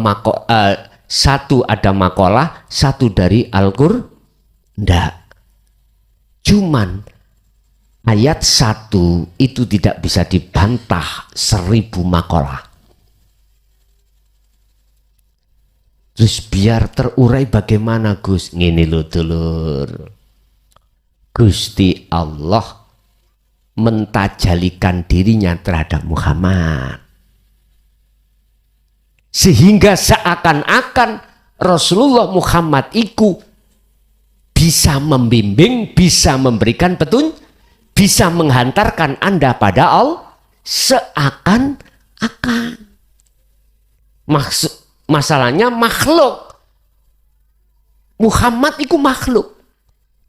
satu ada makalah, satu dari Al-Qur'an. Ndak. Cuman ayat 1 itu tidak bisa dibantah 1000 makalah. Terus biar terurai bagaimana Gus? Ngene lho dulur. Gusti Allah mentajalikan dirinya terhadap Muhammad. Sehingga seakan-akan Rasulullah Muhammad itu bisa membimbing, bisa memberikan petunjuk, bisa menghantarkan Anda pada Allah seakan-akan. Masalahnya makhluk. Muhammad itu makhluk.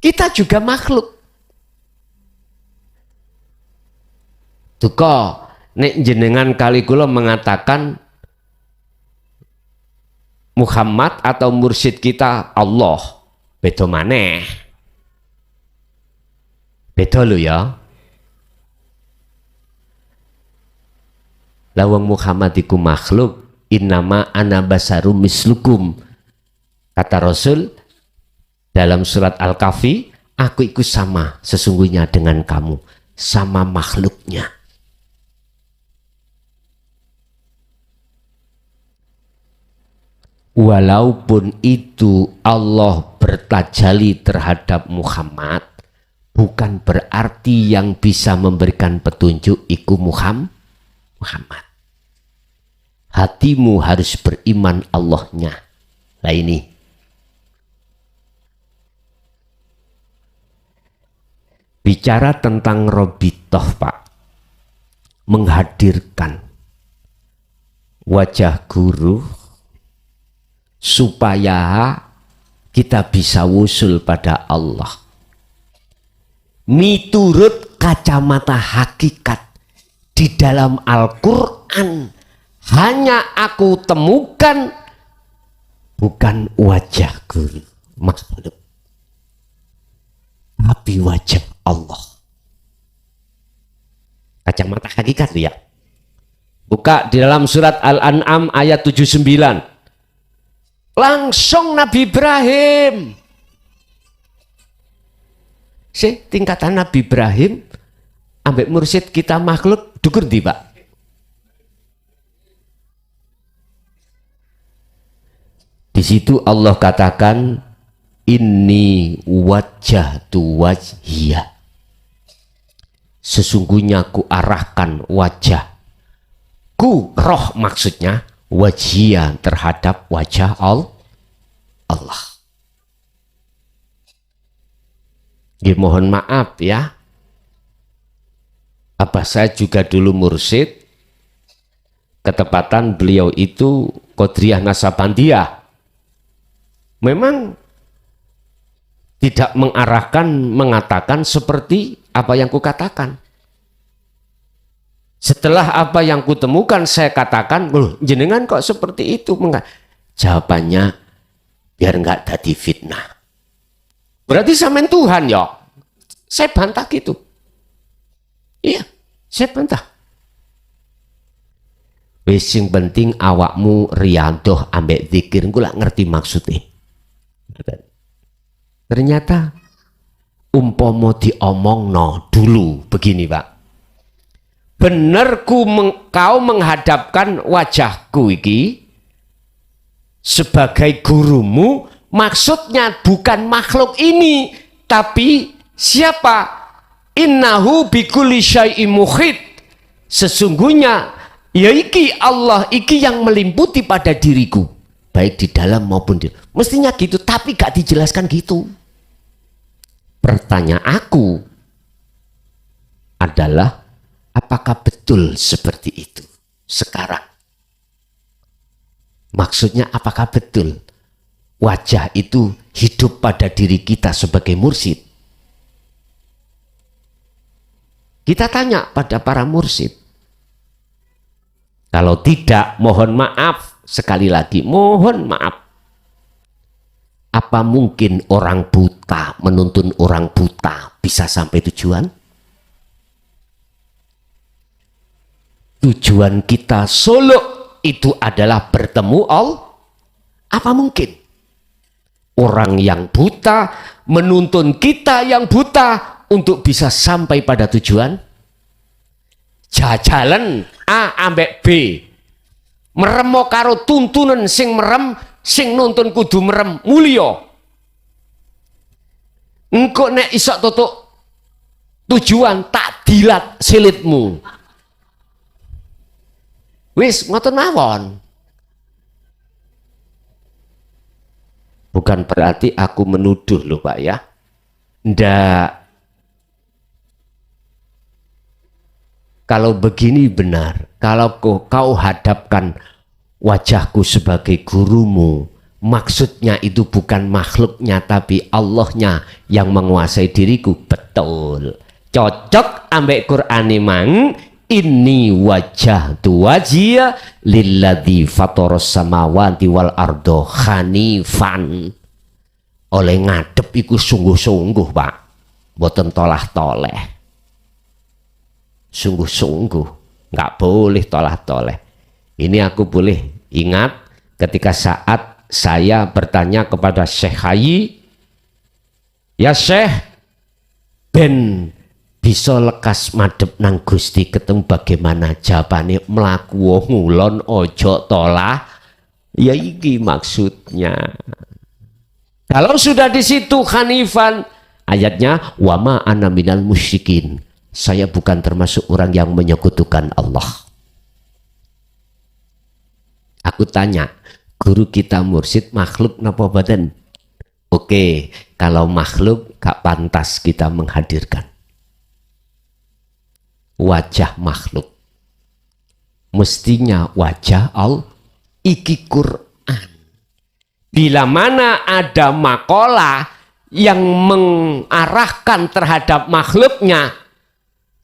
Kita juga makhluk. Duka nek jenengan kali kula mengatakan Muhammad atau mursyid kita Allah, beda maneh. Beda lho ya. Lawang Muhammad iku makhluk. Innama ana basarum mislukum, kata Rasul dalam surat Al-Kahfi, aku ikut sama sesungguhnya dengan kamu, sama makhluknya. Walaupun itu Allah bertajali terhadap Muhammad, bukan berarti yang bisa memberikan petunjuk iku Muhammad. Hatimu harus beriman Allahnya. Nah ini. Bicara tentang Robitoh, Pak. Menghadirkan wajah guru supaya kita bisa wusul pada Allah. Miturut kacamata hakikat di dalam Al-Quran hanya aku temukan bukan wajah guru makhluk, tapi wajah Allah. Kacamata hakikat ya. Buka di dalam surat Al-An'am ayat 79. Langsung Nabi Ibrahim. Tingkatan Nabi Ibrahim ambek mursyid kita makhluk dukur di Pak. Di situ Allah katakan inni wajjahtu wajhiya. Sesungguhnya ku arahkan wajahku, roh maksudnya wajhiya terhadap wajah Allah. Mohon maaf ya, abah saya juga dulu mursyid, ketepatan beliau itu Qadriyah Nasabandiyah. Memang tidak mengarahkan, mengatakan seperti apa yang kukatakan. Setelah apa yang kutemukan saya katakan, loh jenengan kok seperti itu? Jawabannya, biar nggak jadi fitnah. Berarti sampean Tuhan ya? Saya bantah gitu. Iya, saya bantah. Wis sing penting awakmu riyadoh ambek zikir, engko lak ngerti maksudnya. Ternyata umpomo diomongno dulu begini Pak. Bener kau menghadapkan wajahku iki sebagai gurumu, maksudnya bukan makhluk ini, tapi siapa? Innahu bikulli syai'in muhit. Sesungguhnya ya iki Allah iki yang meliputi pada diriku, baik di dalam maupun di luar. Mestinya gitu, tapi gak dijelaskan gitu. Pertanyaan aku adalah apakah betul seperti itu sekarang? Maksudnya apakah betul wajah itu hidup pada diri kita sebagai mursyid? Kita tanya pada para mursyid. Kalau tidak, mohon maaf, sekali lagi mohon maaf. Apa mungkin orang buta menuntun orang buta bisa sampai tujuan? Tujuan kita suluk itu adalah bertemu Allah. Apa mungkin orang yang buta menuntun kita yang buta untuk bisa sampai pada tujuan? Jajalan A ambek B, meremo karo tuntunan sing merem, sing nuntun kudu merem mulya. Engko nek isok tutuk tujuan tak dilat silitmu. Wis ngoten mawon. Bukan berarti aku menuduh loh Pak ya. Ndak. Kalau begini benar, kalau kau hadapkan wajahku sebagai gurumu, maksudnya itu bukan makhluknya tapi Allahnya yang menguasai diriku, betul. Cocok ambek Quran mang, inni wajjahtu wajhiya lilladzi fataras samawati wal ardo hanifan. Oleh ngadep iku sungguh-sungguh Pak, boten tolah-toleh. Sungguh-sungguh, nggak boleh tolah-toleh. Ini aku boleh ingat ketika saat saya bertanya kepada Syekh Hayi, ya Syekh, ben bisa lekas madep nang Gusti ketemu bagaimana? Jawabannya mlaku ngulon ojo Ya iki maksudnya. Kalau sudah di situ hanifan, ayatnya wama ana minal musyrikin. Saya bukan termasuk orang yang menyekutukan Allah. Aku tanya, guru kita mursyid makhluk napa badan? Oke, kalau makhluk gak pantas kita menghadirkan wajah makhluk. Mestinya wajah Allah. Iki Quran. Bila mana ada makalah yang mengarahkan terhadap makhluknya,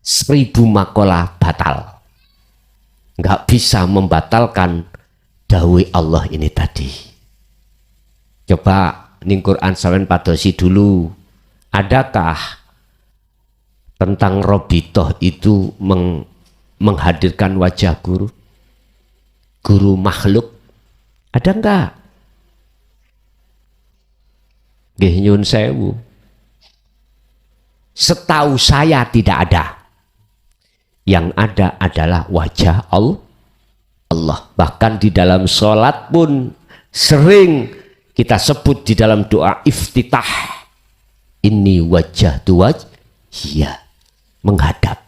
1000 makalah batal. Nggak bisa membatalkan dawai Allah ini tadi. Coba ning Quran sampeyan padosi dulu. Adakah tentang Robitoh itu menghadirkan wajah guru? Guru makhluk ada enggak? Nggih nyun sewu. Setahu saya tidak ada. Yang ada adalah wajah Allah. Bahkan di dalam sholat pun sering kita sebut di dalam doa iftitah. Ini wajah wajhiya, menghadap.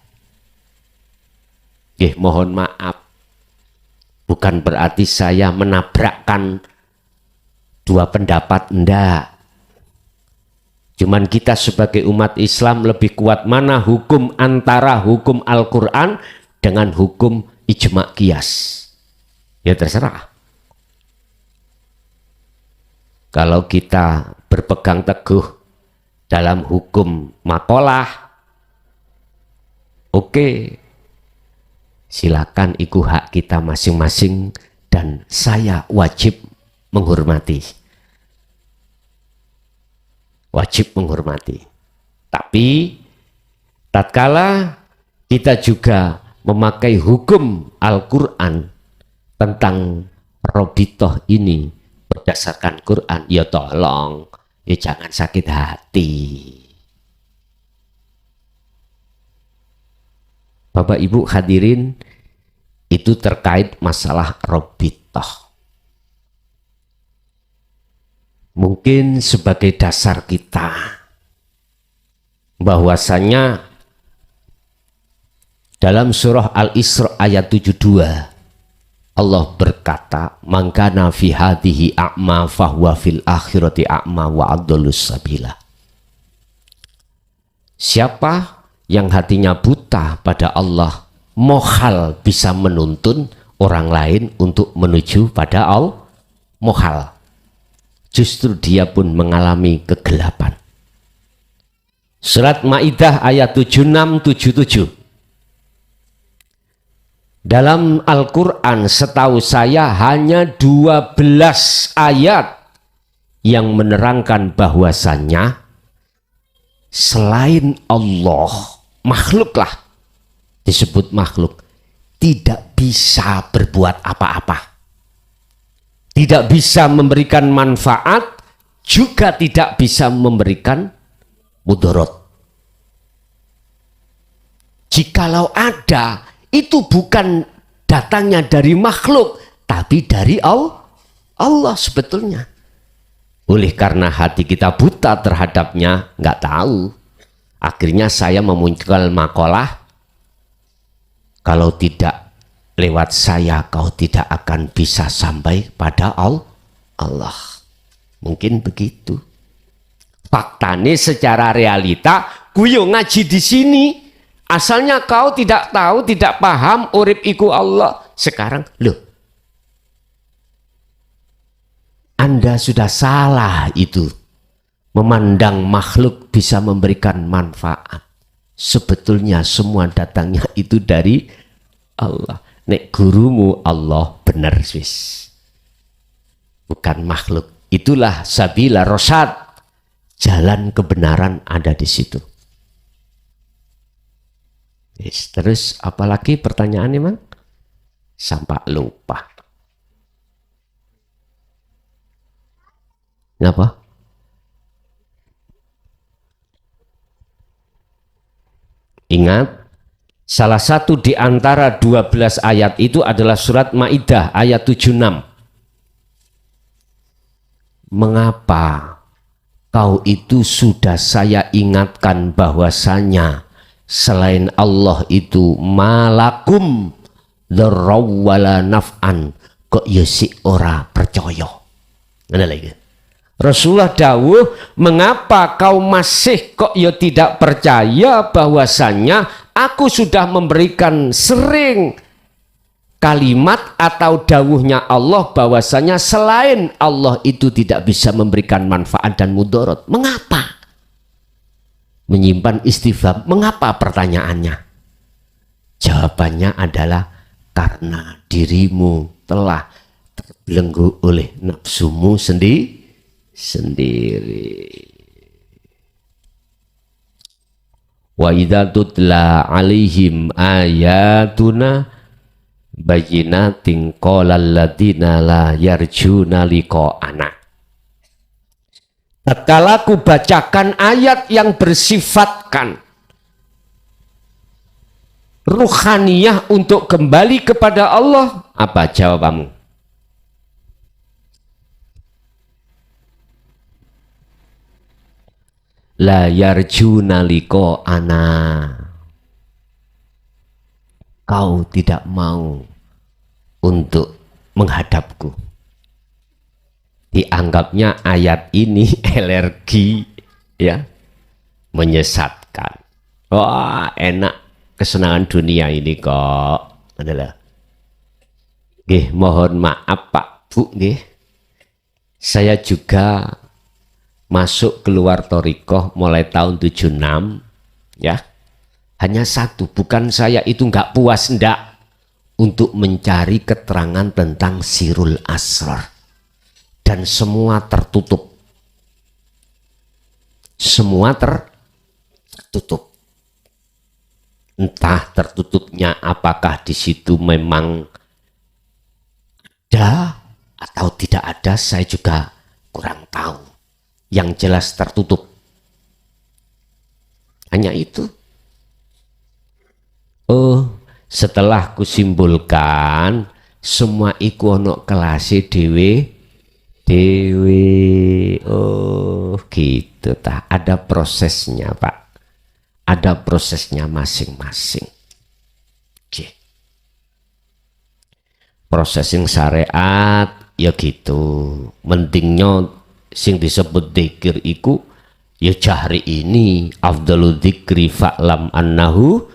Nggih mohon maaf. Bukan berarti saya menabrakkan dua pendapat, enggak. Cuman kita sebagai umat Islam lebih kuat mana hukum antara hukum Al-Quran dengan hukum ijma' qiyas. Ya terserah. Kalau kita berpegang teguh dalam hukum makalah, oke. Silakan itu hak kita masing-masing dan saya wajib menghormati. Wajib menghormati. Tapi tatkala kita juga memakai hukum Al-Quran tentang Robitoh ini berdasarkan Quran, ya tolong, ya jangan sakit hati. Bapak Ibu hadirin, itu terkait masalah Robitoh. Mungkin sebagai dasar kita bahwasanya dalam surah Al-Isra ayat 72 Allah berkata, "Man kana fi hadhihi a'ma fahuwa fil akhirati a'ma wa adallus sabila." Siapa yang hatinya buta pada Allah, mohal bisa menuntun orang lain untuk menuju pada Allah. Mohal. Justru dia pun mengalami kegelapan. Surat Maidah ayat 76-77. Dalam Al-Quran setahu saya hanya 12 ayat yang menerangkan bahwasannya selain Allah, makhluklah disebut makhluk, tidak bisa berbuat apa-apa. Tidak bisa memberikan manfaat, juga tidak bisa memberikan mudarat. Jikalau ada, itu bukan datangnya dari makhluk, tapi dari Allah sebetulnya. Oleh karena hati kita buta terhadapnya, nggak tahu. Akhirnya saya memunculkan makalah, kalau tidak lewat saya kau tidak akan bisa sampai pada Allah. Mungkin begitu. Faktanya secara realita, kuyo ngaji di sini. Asalnya kau tidak tahu, tidak paham urip iku Allah. Sekarang loh, Anda sudah salah itu. Memandang makhluk bisa memberikan manfaat. Sebetulnya semua datangnya itu dari Allah. Nek gurumu Allah benar wis. Bukan makhluk. Itulah sabila rosyad. Jalan kebenaran ada di situ. Yes, terus apalagi pertanyaan emang? Sampai lupa. Kenapa? Ingat, salah satu di antara 12 ayat itu adalah surat Maidah ayat 76. mengapa kau itu sudah saya ingatkan bahwasanya selain Allah itu malakum dzarraw wala naf'an, kok ya si ora percaya. Ada lagi. Rasulullah dawuh, mengapa kau masih kok ya tidak percaya bahwasanya aku sudah memberikan sering kalimat atau dawuhnya Allah bahwasanya selain Allah itu tidak bisa memberikan manfaat dan mudarat. Mengapa? Menyimpan istifham. Mengapa pertanyaannya? Jawabannya adalah karena dirimu telah terbelenggu oleh nafsumu sendiri. Wa idza tutla alaihim ayatuna bayyinatin qala alladziina la yarjuna liqa'ana. Tatkala ku bacakan ayat yang bersifatkan ruhaniyah untuk kembali kepada Allah, apa jawabanmu? La yarjuna liqa'ana. Kau tidak mau untuk menghadapku. Dianggapnya ayat ini alergi, ya, menyesatkan. Wah, enak kesenangan dunia ini kok. Adalah. Nggih, mohon maaf Pak Bu, nggih. Saya juga masuk keluar thariqah mulai tahun 76, ya. Hanya satu, bukan saya itu nggak puas, ndak, untuk mencari keterangan tentang sirul asrar, dan semua tertutup, semua tertutup. Entah tertutupnya apakah di situ memang ada atau tidak ada, saya juga kurang tahu. Yang jelas tertutup. Hanya itu. Oh, setelah kusimpulkan semua iku ono kelase dewe. Oh, gitu tah. Ada prosesnya, Pak. Ada prosesnya masing-masing. Oke. Prosesing syariat ya gitu. Mendingnya sing disebut dzikir iku ya jahri ini afdalu dzikri fa'lam annahu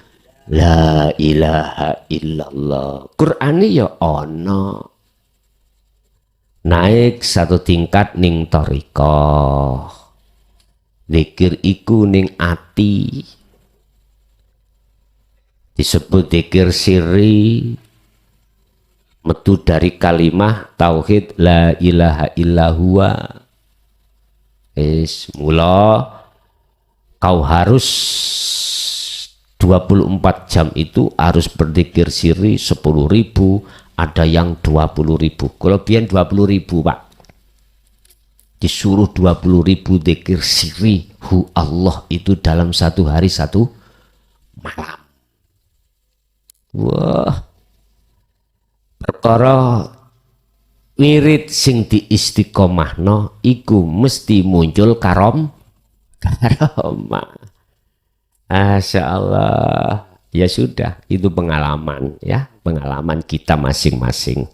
la ilaha illallah. Qur'ane ya ono. Naik satu tingkat ning thariqah. Dzikir iku ning ati. Disebut dzikir sirri. Metu dari kalimah tauhid la ilaha illahuwa. Mula kau harus 24 jam itu harus berzikir sirri 10.000, ada yang 20.000. Kalau biyen 20.000 Pak, disuruh 20.000 zikir sirri hu Allah itu dalam satu hari satu malam. Wah, perkara wirid sing di istiqomahno iku mesti muncul karomah. Masya Allah. Ya sudah, itu pengalaman, ya, pengalaman kita masing-masing.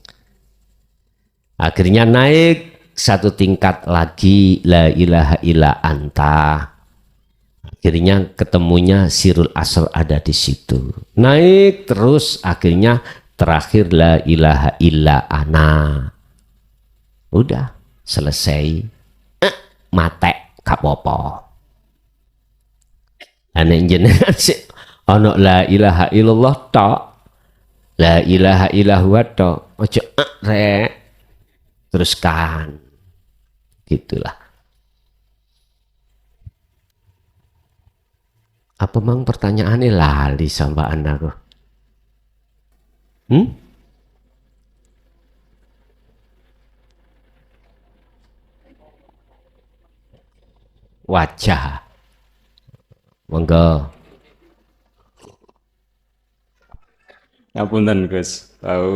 Akhirnya naik satu tingkat lagi, la ilaha illa anta. Akhirnya ketemunya sirul asr ada di situ. Naik terus, akhirnya terakhir la ilaha illa ana. Udah selesai, mate kapopo. Ane jenengan sih ono la ilaha illallah tok, la ilaha illahu tok, ojo rek, teruskan, gitulah. Apa mang pertanyaannya lali sama anakku? Wajah, monggo. Ngapunten Gus. Tahu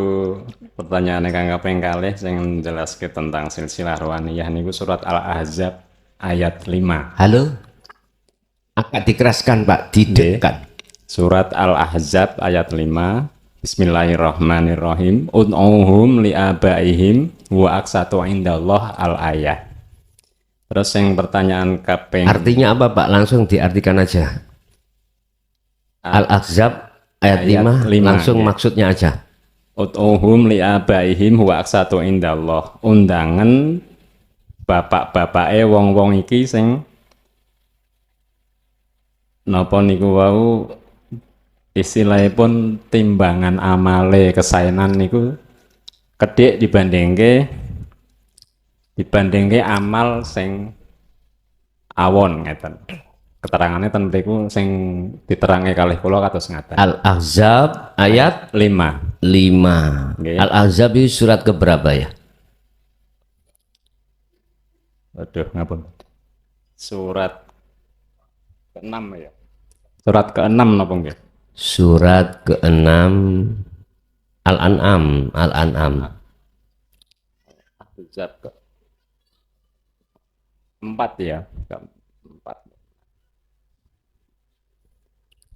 pertanyaan kang kaping kalih sing njelaske tentang silsilah rohaniyah niku surat Al-Ahzab ayat 5. Halo? Agak dikeraskan Pak, didekkan. Surat Al-Ahzab ayat 5. Bismillahirrahmanirrahim. Ud'uhum li'abaihim wa aqsatu indallah al-ayah. Terus yang pertanyaan kaping Artinya apa Pak? Langsung diartikan aja. Al-Ahzab ayat 5, langsung ya. maksudnya aja. Ud'uhum li'abaihim wa aqsatu indallah. Undangan bapak-bapake wong-wong iki sing napa niku wau istilahipun timbangan amale kesaenan niku kedhik dibandingke amal sing awon ngeten. Keterangannya ten mriku sing diterangke kalih kula kados ngaten. Al-Ahzab ayat 5. 5. Nggih. Al-Ahzab itu surat keberapa ya? Aduh, ngapun. Surat ke-6 ya. Surat ke-6 napa nggih? Surat ke-6 Al-An'am. Ahzab ke-4 ya. Ke-4.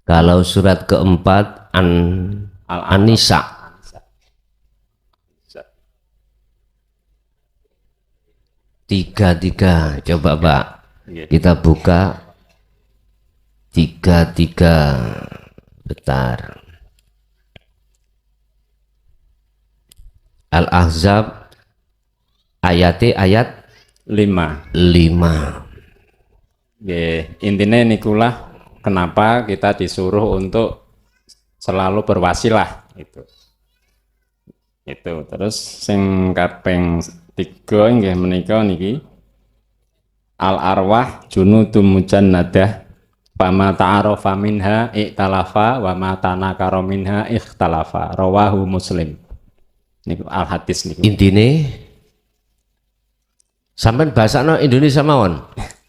Kalau surat keempat An-Nisa. Tiga. Coba Pak. Nggih. Kita buka 3. Bentar. Al-Ahzab ayat 5. 5. Nggih, intine nikulah kenapa kita disuruh untuk selalu berwasilah itu. Terus sing kaping 3 nggih menika niki al arwah junudum mujannadah fama ta'arafa minha iktalafa wa ma tanakara minha ikhtalafa rawahu Muslim. Niku al hadis niku. Intine sampean bahasano Indonesia mawon.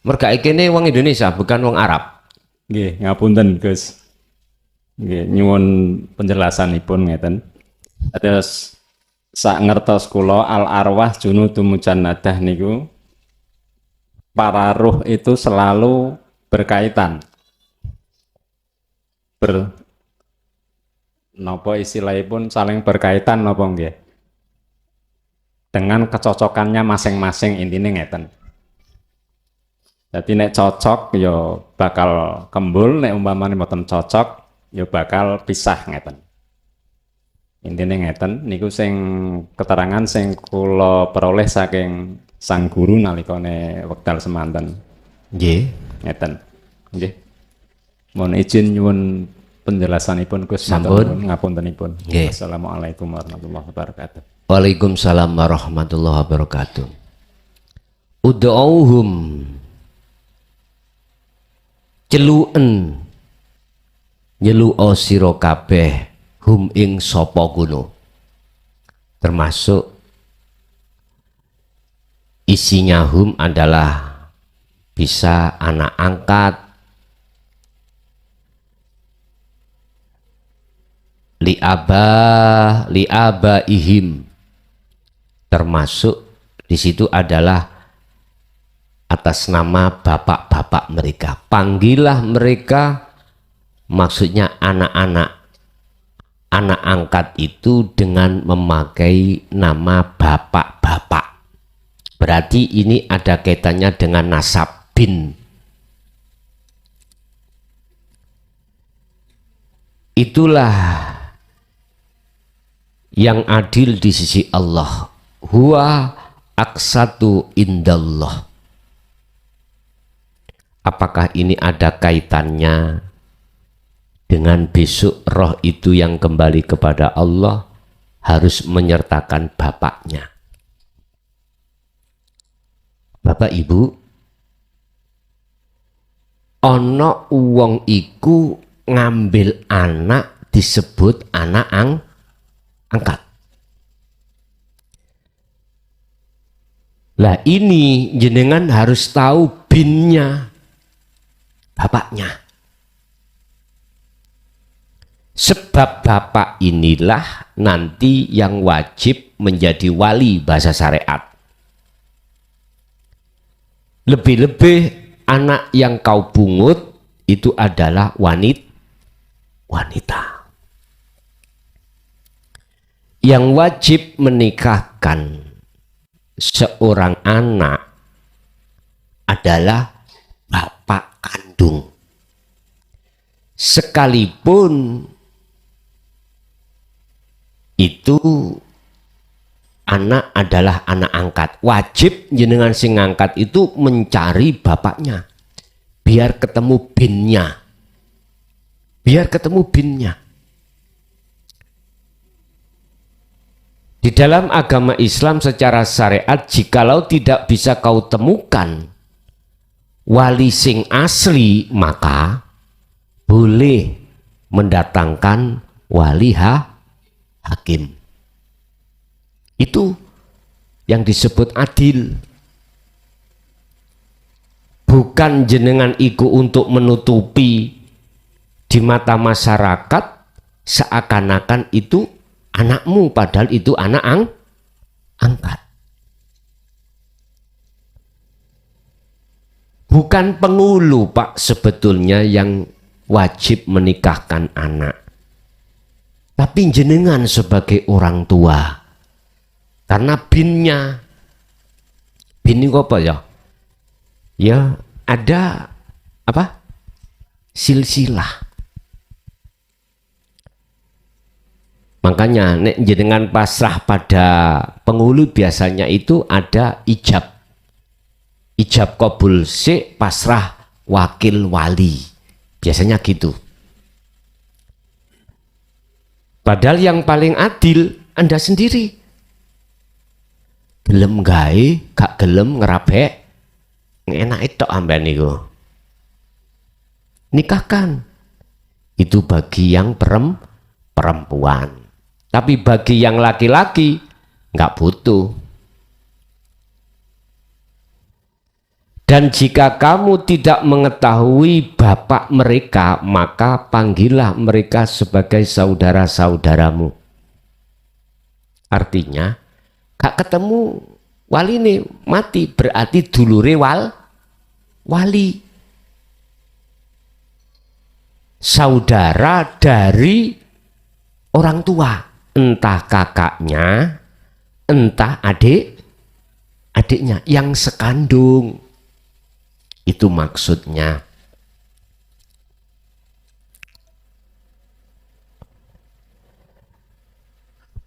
Merga kene wong Indonesia bukan wong Arab. Nggih, ngapunten Gus. Nggih, nyuwun penjelasanipun ngeten. Terus sak ngertos kula al arwah junudum mujannadah niku para ruh itu selalu berkaitan. Napa istilahipun saling berkaitan napa nggih? Dengan kecocokannya masing-masing intine ngeten. Jadi nek cocok ya bakal kembul, nek umpamane mboten cocok ya bakal pisah ngeten. Intine ngeten niku sing keterangan sing kula peroleh saking sang guru nalikane wekdal semanten. Nggih. Ngeten. Nggih. Mohon izin nyuwun penjelasanipun Gus Sampun. ngapuntenipun. Nggih. Assalamualaikum warahmatullahi wabarakatuh. Waalaikumsalam warahmatullahi wabarakatuh. Ud'uhum celuen nyeluo sira kabeh hum ing sapa kuno, termasuk isinya hum adalah bisa anak angkat, liabaihim, termasuk di situ adalah atas nama bapak-bapak mereka. Panggillah mereka, maksudnya anak-anak, anak angkat itu dengan memakai nama bapak-bapak. Berarti ini ada kaitannya dengan nasab bin. Itulah yang adil di sisi Allah. Huwa aqsatu indallah. Apakah ini ada kaitannya dengan besok roh itu yang kembali kepada Allah harus menyertakan bapaknya? Bapak Ibu, ono wong iku ngambil anak disebut anak angkat. Lah ini jenengan harus tahu binnya bapaknya. Sebab bapak inilah nanti yang wajib menjadi wali bahasa syariat. Lebih-lebih anak yang kau pungut itu adalah wanita. Yang wajib menikahkan seorang anak adalah bapak kandung. Sekalipun itu anak adalah anak angkat, wajib jenengan sing angkat itu mencari bapaknya biar ketemu binnya, Di dalam agama Islam secara syariat, jikalau tidak bisa kau temukan wali sing asli, maka boleh mendatangkan wali hakim. Itu yang disebut adil. Bukan jenengan iku untuk menutupi di mata masyarakat seakan-akan itu anakmu, padahal itu anak angkat. Bukan penghulu, Pak, sebetulnya yang wajib menikahkan anak, tapi jenengan sebagai orang tua. Karena bin ini apa ya? Ya ada apa? Silsilah. Makanya nek jenengan pasrah pada penghulu biasanya itu ada ijab kabul si pasrah wakil wali, biasanya gitu. Padahal yang paling adil Anda sendiri. Gelem gawe, gak gelem ngerabek, enak itu amben niku. Nikahkan. Itu bagi yang perempuan. Tapi bagi yang laki-laki nggak butuh. Dan jika kamu tidak mengetahui bapak mereka, maka panggillah mereka sebagai saudara-saudaramu. Artinya, gak ketemu wali ini mati, berarti dulure wali. Saudara dari orang tua, entah kakaknya, entah adiknya yang sekandung. Itu maksudnya.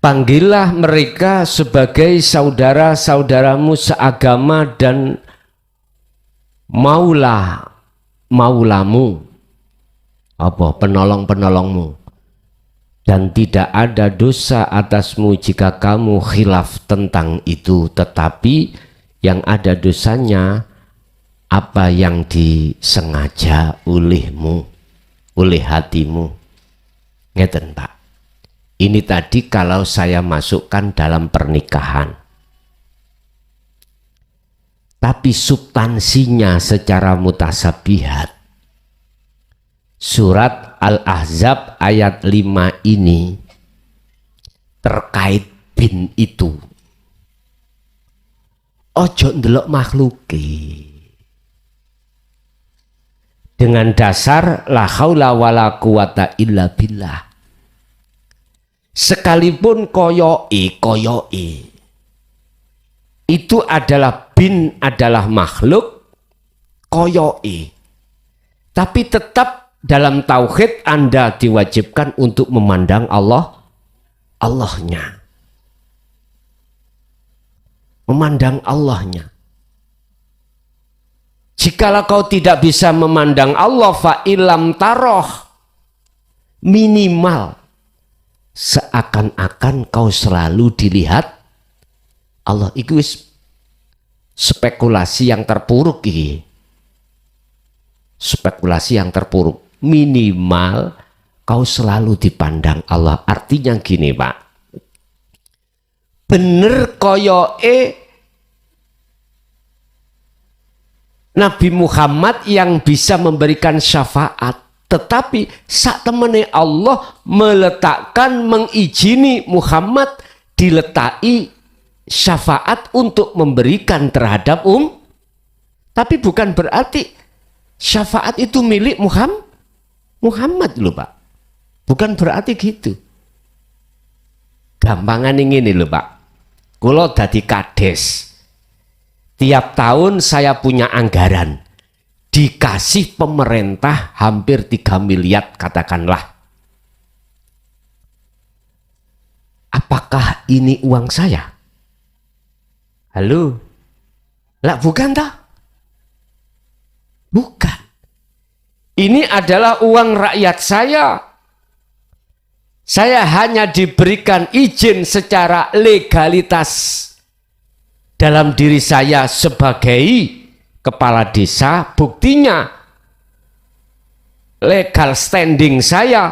Panggillah mereka sebagai saudara-saudaramu seagama dan maulamu, apa penolong-penolongmu, dan tidak ada dosa atasmu jika kamu khilaf tentang itu, tetapi yang ada dosanya apa yang disengaja olehmu, oleh hatimu. Ngeten, Pak. Ini tadi kalau saya masukkan dalam pernikahan. Tapi substansinya secara mutasabihat. Surat Al-Ahzab ayat 5 ini terkait bin itu. Ojo ndelok makhluki. Dengan dasar la haula wala quwata illa billah. Sekalipun koyoi itu adalah bin, adalah makhluk koyoi, tapi tetap dalam tauhid Anda diwajibkan untuk memandang Allahnya, memandang Allahnya. Jikalau kau tidak bisa memandang Allah, fa ilam taroh, minimal seakan-akan kau selalu dilihat Allah. Itu spekulasi yang terpuruk ini. Spekulasi yang terpuruk. Minimal kau selalu dipandang Allah. Artinya gini, Pak. Bener koyoke Nabi Muhammad yang bisa memberikan syafaat. Tetapi sak temene Allah meletakkan mengizini Muhammad diletai syafaat untuk memberikan terhadap tapi bukan berarti syafaat itu milik Muhammad loh Pak. Bukan berarti gitu. Gampangan ini loh Pak. Kalau dadi kades, tiap tahun saya punya anggaran, dikasih pemerintah hampir 3 miliar katakanlah. Apakah ini uang saya? Halo? Lah bukan tak? Bukan. Ini adalah uang rakyat saya. Saya hanya diberikan izin secara legalitas dalam diri saya sebagai kepala desa. Buktinya legal standing saya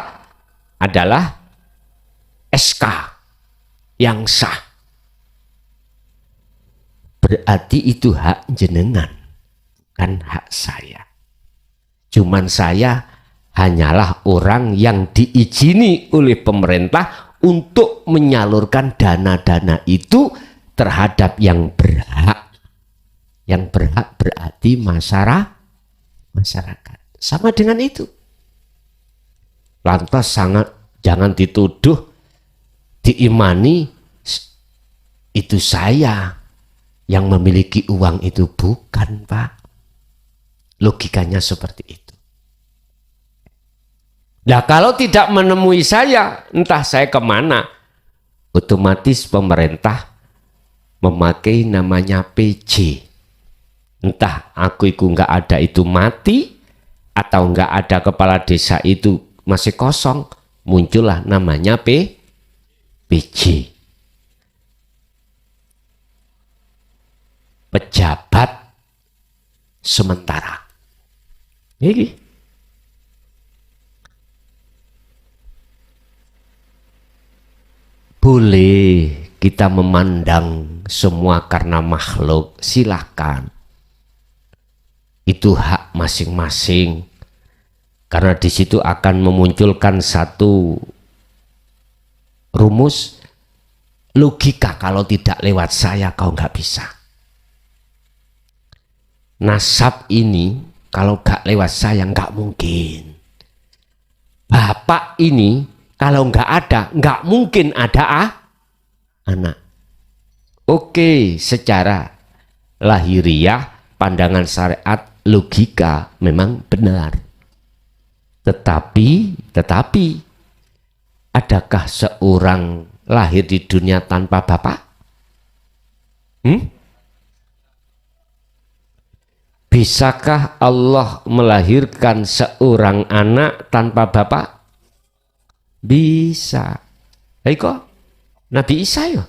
adalah SK yang sah. Berarti itu hak jenengan, bukan hak saya. Cuman saya hanyalah orang yang diizini oleh pemerintah untuk menyalurkan dana-dana itu terhadap yang berhak. Yang berhak berarti masyarakat. Sama dengan itu. Lantas jangan dituduh, diimani itu saya yang memiliki uang itu. Bukan Pak. Logikanya seperti itu. Nah kalau tidak menemui saya, entah saya kemana, otomatis pemerintah memakai namanya PJ. Entah aku itu nggak ada itu mati, atau nggak ada kepala desa itu masih kosong, muncullah namanya PJ. Pejabat sementara. Ini. Boleh kita memandang semua karena makhluk, silahkan. Itu hak masing-masing. Karena di situ akan memunculkan satu rumus logika, kalau tidak lewat saya kau nggak bisa. Nasab ini kalau nggak lewat saya nggak mungkin. Bapak ini kalau nggak ada, nggak mungkin ada anak. Oke, secara lahiriah, pandangan syariat, logika memang benar. Tetapi, adakah seorang lahir di dunia tanpa bapak? Bisakah Allah melahirkan seorang anak tanpa bapak? Bisa. Hei kok Nabi Isa ya?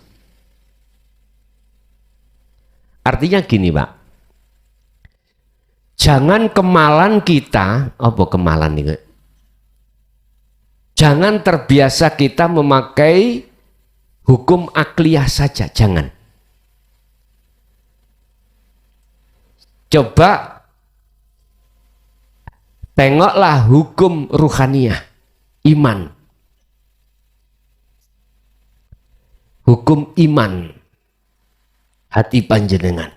Artinya gini Pak, jangan kemalan kita, apa kemalan nih? Jangan terbiasa kita memakai hukum akliyah saja, jangan. Coba tengoklah hukum ruhaniyah, iman. Hukum iman hati panjenengan.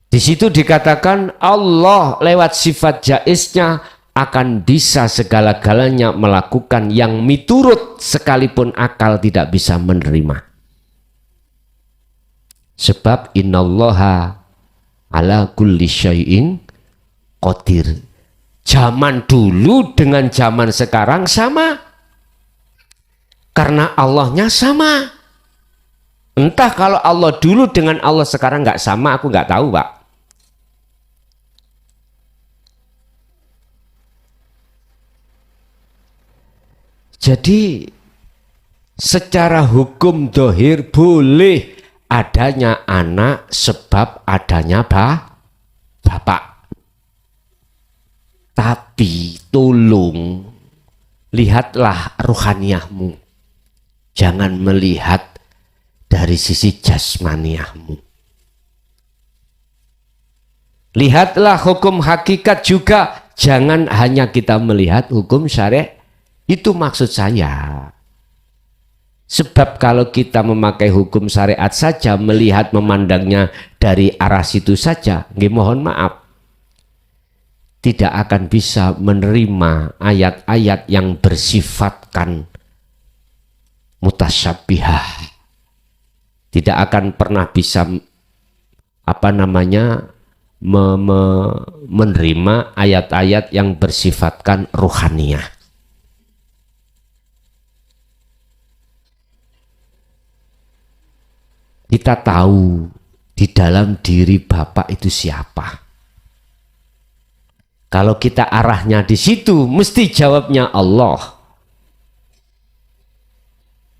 Di situ dikatakan Allah lewat sifat jaiznya akan bisa segala-galanya melakukan yang miturut sekalipun akal tidak bisa menerima. Sebab innallaha ala kulli syai'in qadir. Zaman dulu dengan zaman sekarang sama. Karena Allahnya sama. Entah kalau Allah dulu dengan Allah sekarang nggak sama, aku nggak tahu Pak. Jadi secara hukum dohir boleh adanya anak sebab adanya bapak. Tapi tolong lihatlah ruhaniyahmu. Jangan melihat dari sisi jasmaniahmu. Lihatlah hukum hakikat juga, Jangan hanya kita melihat hukum syariat, itu maksud saya. Sebab kalau kita memakai hukum syariat saja, melihat memandangnya dari arah situ saja, mohon maaf, tidak akan bisa menerima ayat-ayat yang bersifatkan mutasyabihah. Tidak akan pernah bisa menerima ayat-ayat yang bersifatkan ruhaniyah. Kita tahu di dalam diri Bapak itu siapa. Kalau kita arahnya di situ, mesti jawabnya Allah.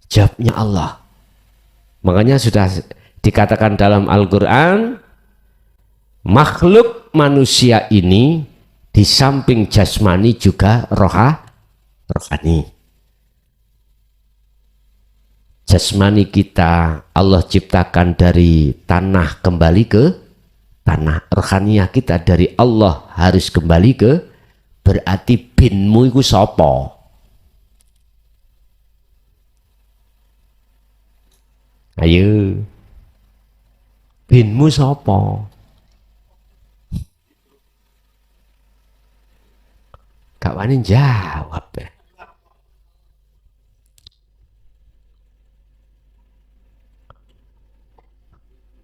Jawabnya Allah. Makanya sudah dikatakan dalam Al-Quran, makhluk manusia ini di samping jasmani juga rohani. Jasmani kita Allah ciptakan dari tanah kembali ke tanah. Rohaniah kita dari Allah harus kembali ke, berarti binmu itu sopo. Ayo, binmu sopo? Gak wani jawab ya.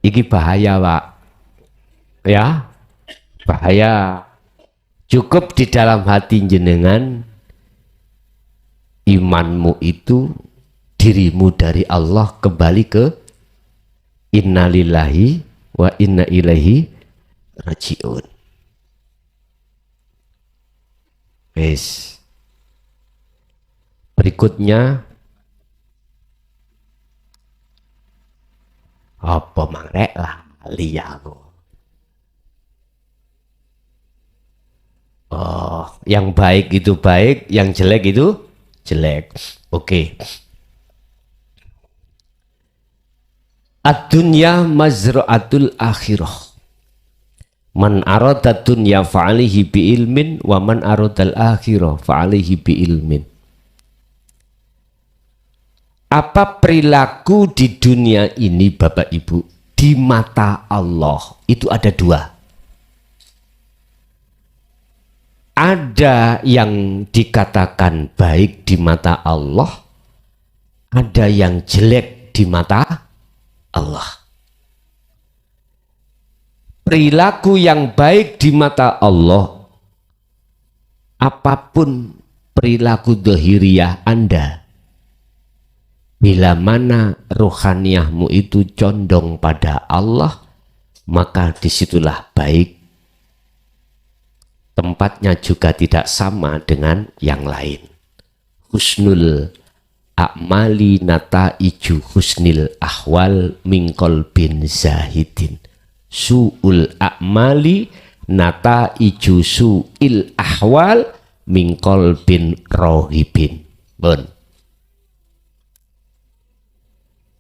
Iki bahaya, Pak. Ya, bahaya. Cukup di dalam hati jenengan, imanmu itu, dirimu dari Allah kembali ke innalillahi wa inna ilaihi rajiun. Wes. Berikutnya, apa mangrek lah liaku. Oh, yang baik itu baik, yang jelek itu jelek. Oke. Ad-dunya mazra'atul akhirah. Man arada dunya fa'alihi bi ilmin wa man aradal akhirah fa'alihi bi ilmin. Apa perilaku di dunia ini Bapak Ibu di mata Allah itu ada dua. Ada yang dikatakan baik di mata Allah, ada yang jelek di mata Allah. Perilaku yang baik di mata Allah, apapun perilaku dohiriyah Anda, bila mana rohaniyahmu itu condong pada Allah, maka disitulah baik. Tempatnya juga tidak sama dengan yang lain. Husnul a'mali nataiju husnil ahwal mingkol bin zahidin. Su'ul a'mali nataiju su'il ahwal mingkol bin rohibin. Bon.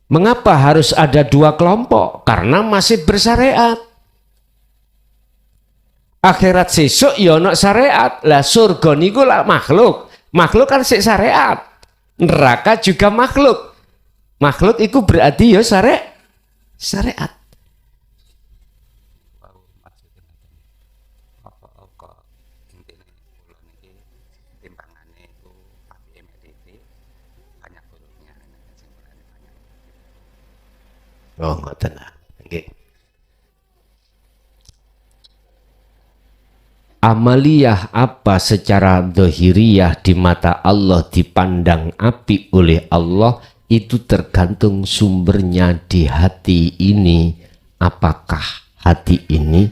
Mengapa harus ada dua kelompok? Karena masih bersyariat. Akhirat sesuk ya ono syariat. Lah surga niku lah makhluk. Makhluk kan sik syariat. Neraka juga makhluk. Makhluk itu berarti ya syariat. Oh, ngoten lah. Nggih. Amaliyah apa secara dohiriyah di mata Allah dipandang api oleh Allah, itu tergantung sumbernya di hati ini. Apakah hati ini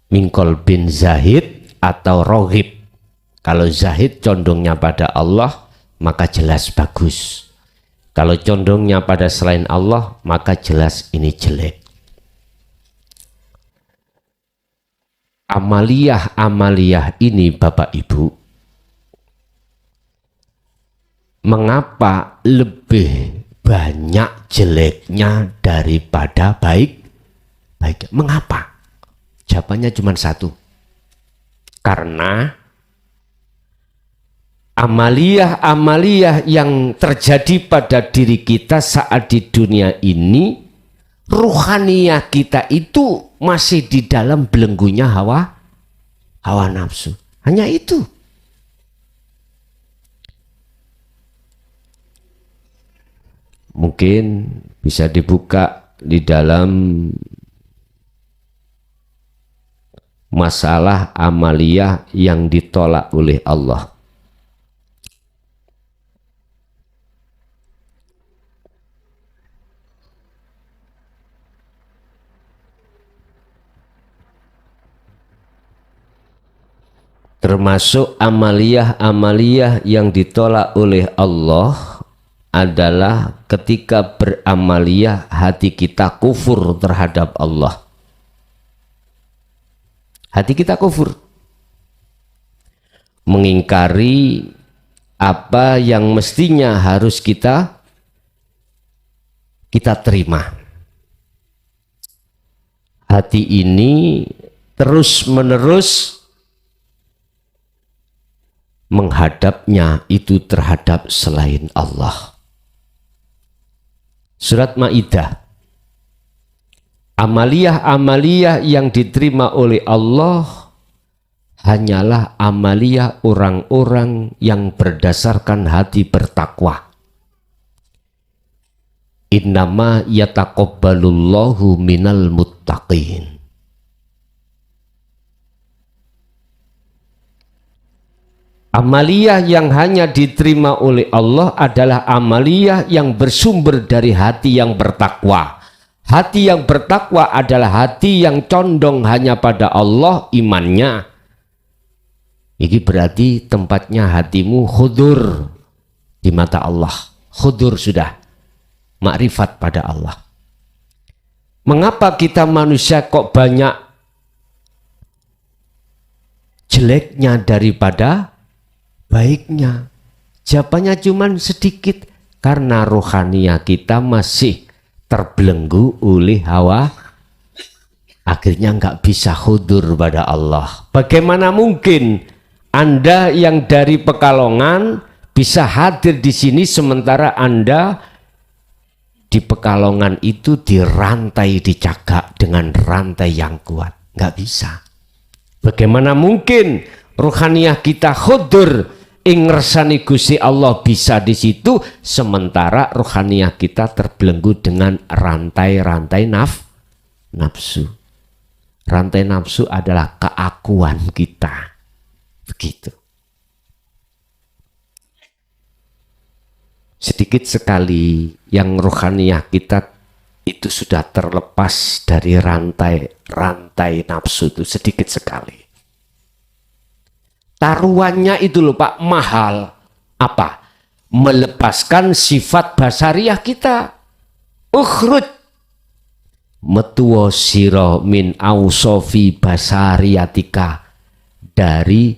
mingkol bin zahid atau rohib? Kalau zahid condongnya pada Allah, maka jelas bagus. Kalau condongnya pada selain Allah, maka jelas ini jelek. Amaliyah ini Bapak Ibu, mengapa lebih banyak jeleknya daripada baik? Mengapa? Jawabannya cuma satu. Karena amaliyah-amaliyah yang terjadi pada diri kita saat di dunia ini, ruhaniyah kita itu masih di dalam belenggunya hawa nafsu. Hanya itu. Mungkin bisa dibuka di dalam masalah amaliyah yang ditolak oleh Allah. Termasuk amaliyah-amaliyah yang ditolak oleh Allah adalah ketika beramaliyah hati kita kufur terhadap Allah. Hati kita kufur, mengingkari apa yang mestinya harus kita terima. Hati ini terus-menerus menghadapnya itu terhadap selain Allah. Surat Maidah. Amaliyah-amaliyah yang diterima oleh Allah hanyalah amaliyah orang-orang yang berdasarkan hati bertakwa. Innama yataqabbalullahu minal muttaqin. Amaliyah yang hanya diterima oleh Allah adalah amaliyah yang bersumber dari hati yang bertakwa. Hati yang bertakwa adalah hati yang condong hanya pada Allah imannya. Ini berarti tempatnya hatimu khudur di mata Allah. Khudur sudah. Makrifat pada Allah. Mengapa kita manusia kok banyak jeleknya daripada baiknya? Jawabannya cuma sedikit, karena rohaniah kita masih terbelenggu oleh hawa, akhirnya nggak bisa khudur pada Allah. Bagaimana mungkin Anda yang dari Pekalongan bisa hadir di sini sementara Anda di Pekalongan itu dirantai, dicagak dengan rantai yang kuat? Nggak bisa. Bagaimana mungkin rohaniah kita khudur ing ngersani Gusti Allah bisa di situ sementara rohaniah kita terbelenggu dengan rantai-rantai nafsu. Rantai nafsu adalah keakuan kita. Begitu. Sedikit sekali yang rohaniah kita itu sudah terlepas dari rantai nafsu itu, sedikit sekali. Taruhannya itu loh Pak, mahal. Apa? Melepaskan sifat basariah kita. Ukhruj metuwa sira min ausofi basariatika, dari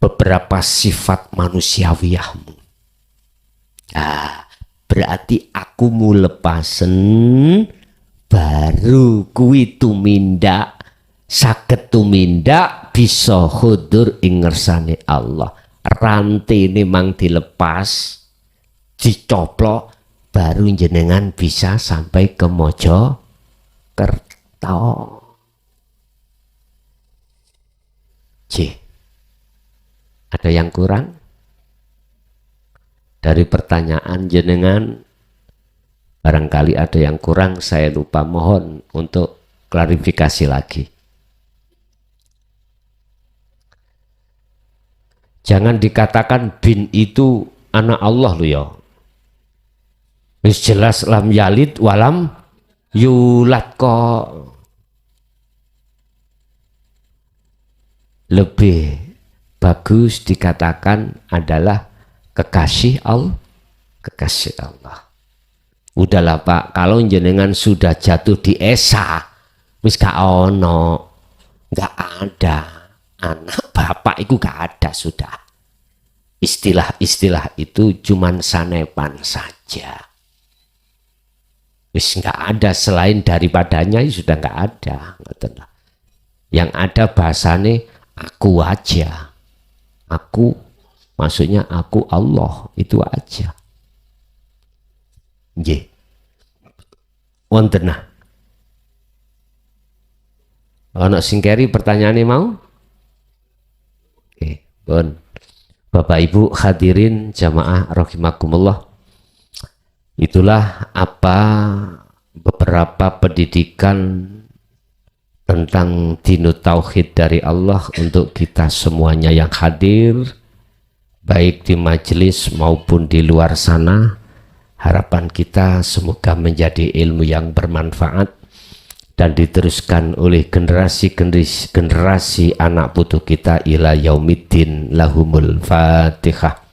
beberapa sifat manusiawiyahmu. Berarti aku mu lepasen baru kuwi tumindak saged tumindak bisa khudur ing ngersane Allah. Rantai ini mang dilepas, dicoplok, baru jenengan bisa sampai ke Mojokerto. Ada yang kurang? Dari pertanyaan jenengan, barangkali ada yang kurang, saya lupa, mohon untuk klarifikasi lagi. Jangan dikatakan bin itu anak Allah loh ya. Wis jelas lam yalid walam yulad kok. Lebih bagus dikatakan adalah kekasih Allah. Kekasih Allah. Udahlah Pak, kalau jenengan sudah jatuh di Esa, wis gak ono, gak ada. Anak bapak itu gak ada sudah. Istilah-istilah itu cuman sanepan saja. Wis gak ada selain daripadanya, sudah gak ada. Yang ada bahasane aku aja. Aku maksudnya aku Allah, itu aja. Nggih. Wonten nah. Ana sing keri pertanyaane mau? Oke, pun. Bapak Ibu hadirin jamaah rahimakumullah. Itulah apa beberapa pendidikan tentang dinut tauhid dari Allah untuk kita semuanya yang hadir, baik di majelis maupun di luar sana. Harapan kita semoga menjadi ilmu yang bermanfaat dan diteruskan oleh generasi anak putu kita ila yaumiddin. Lahumul Fatihah.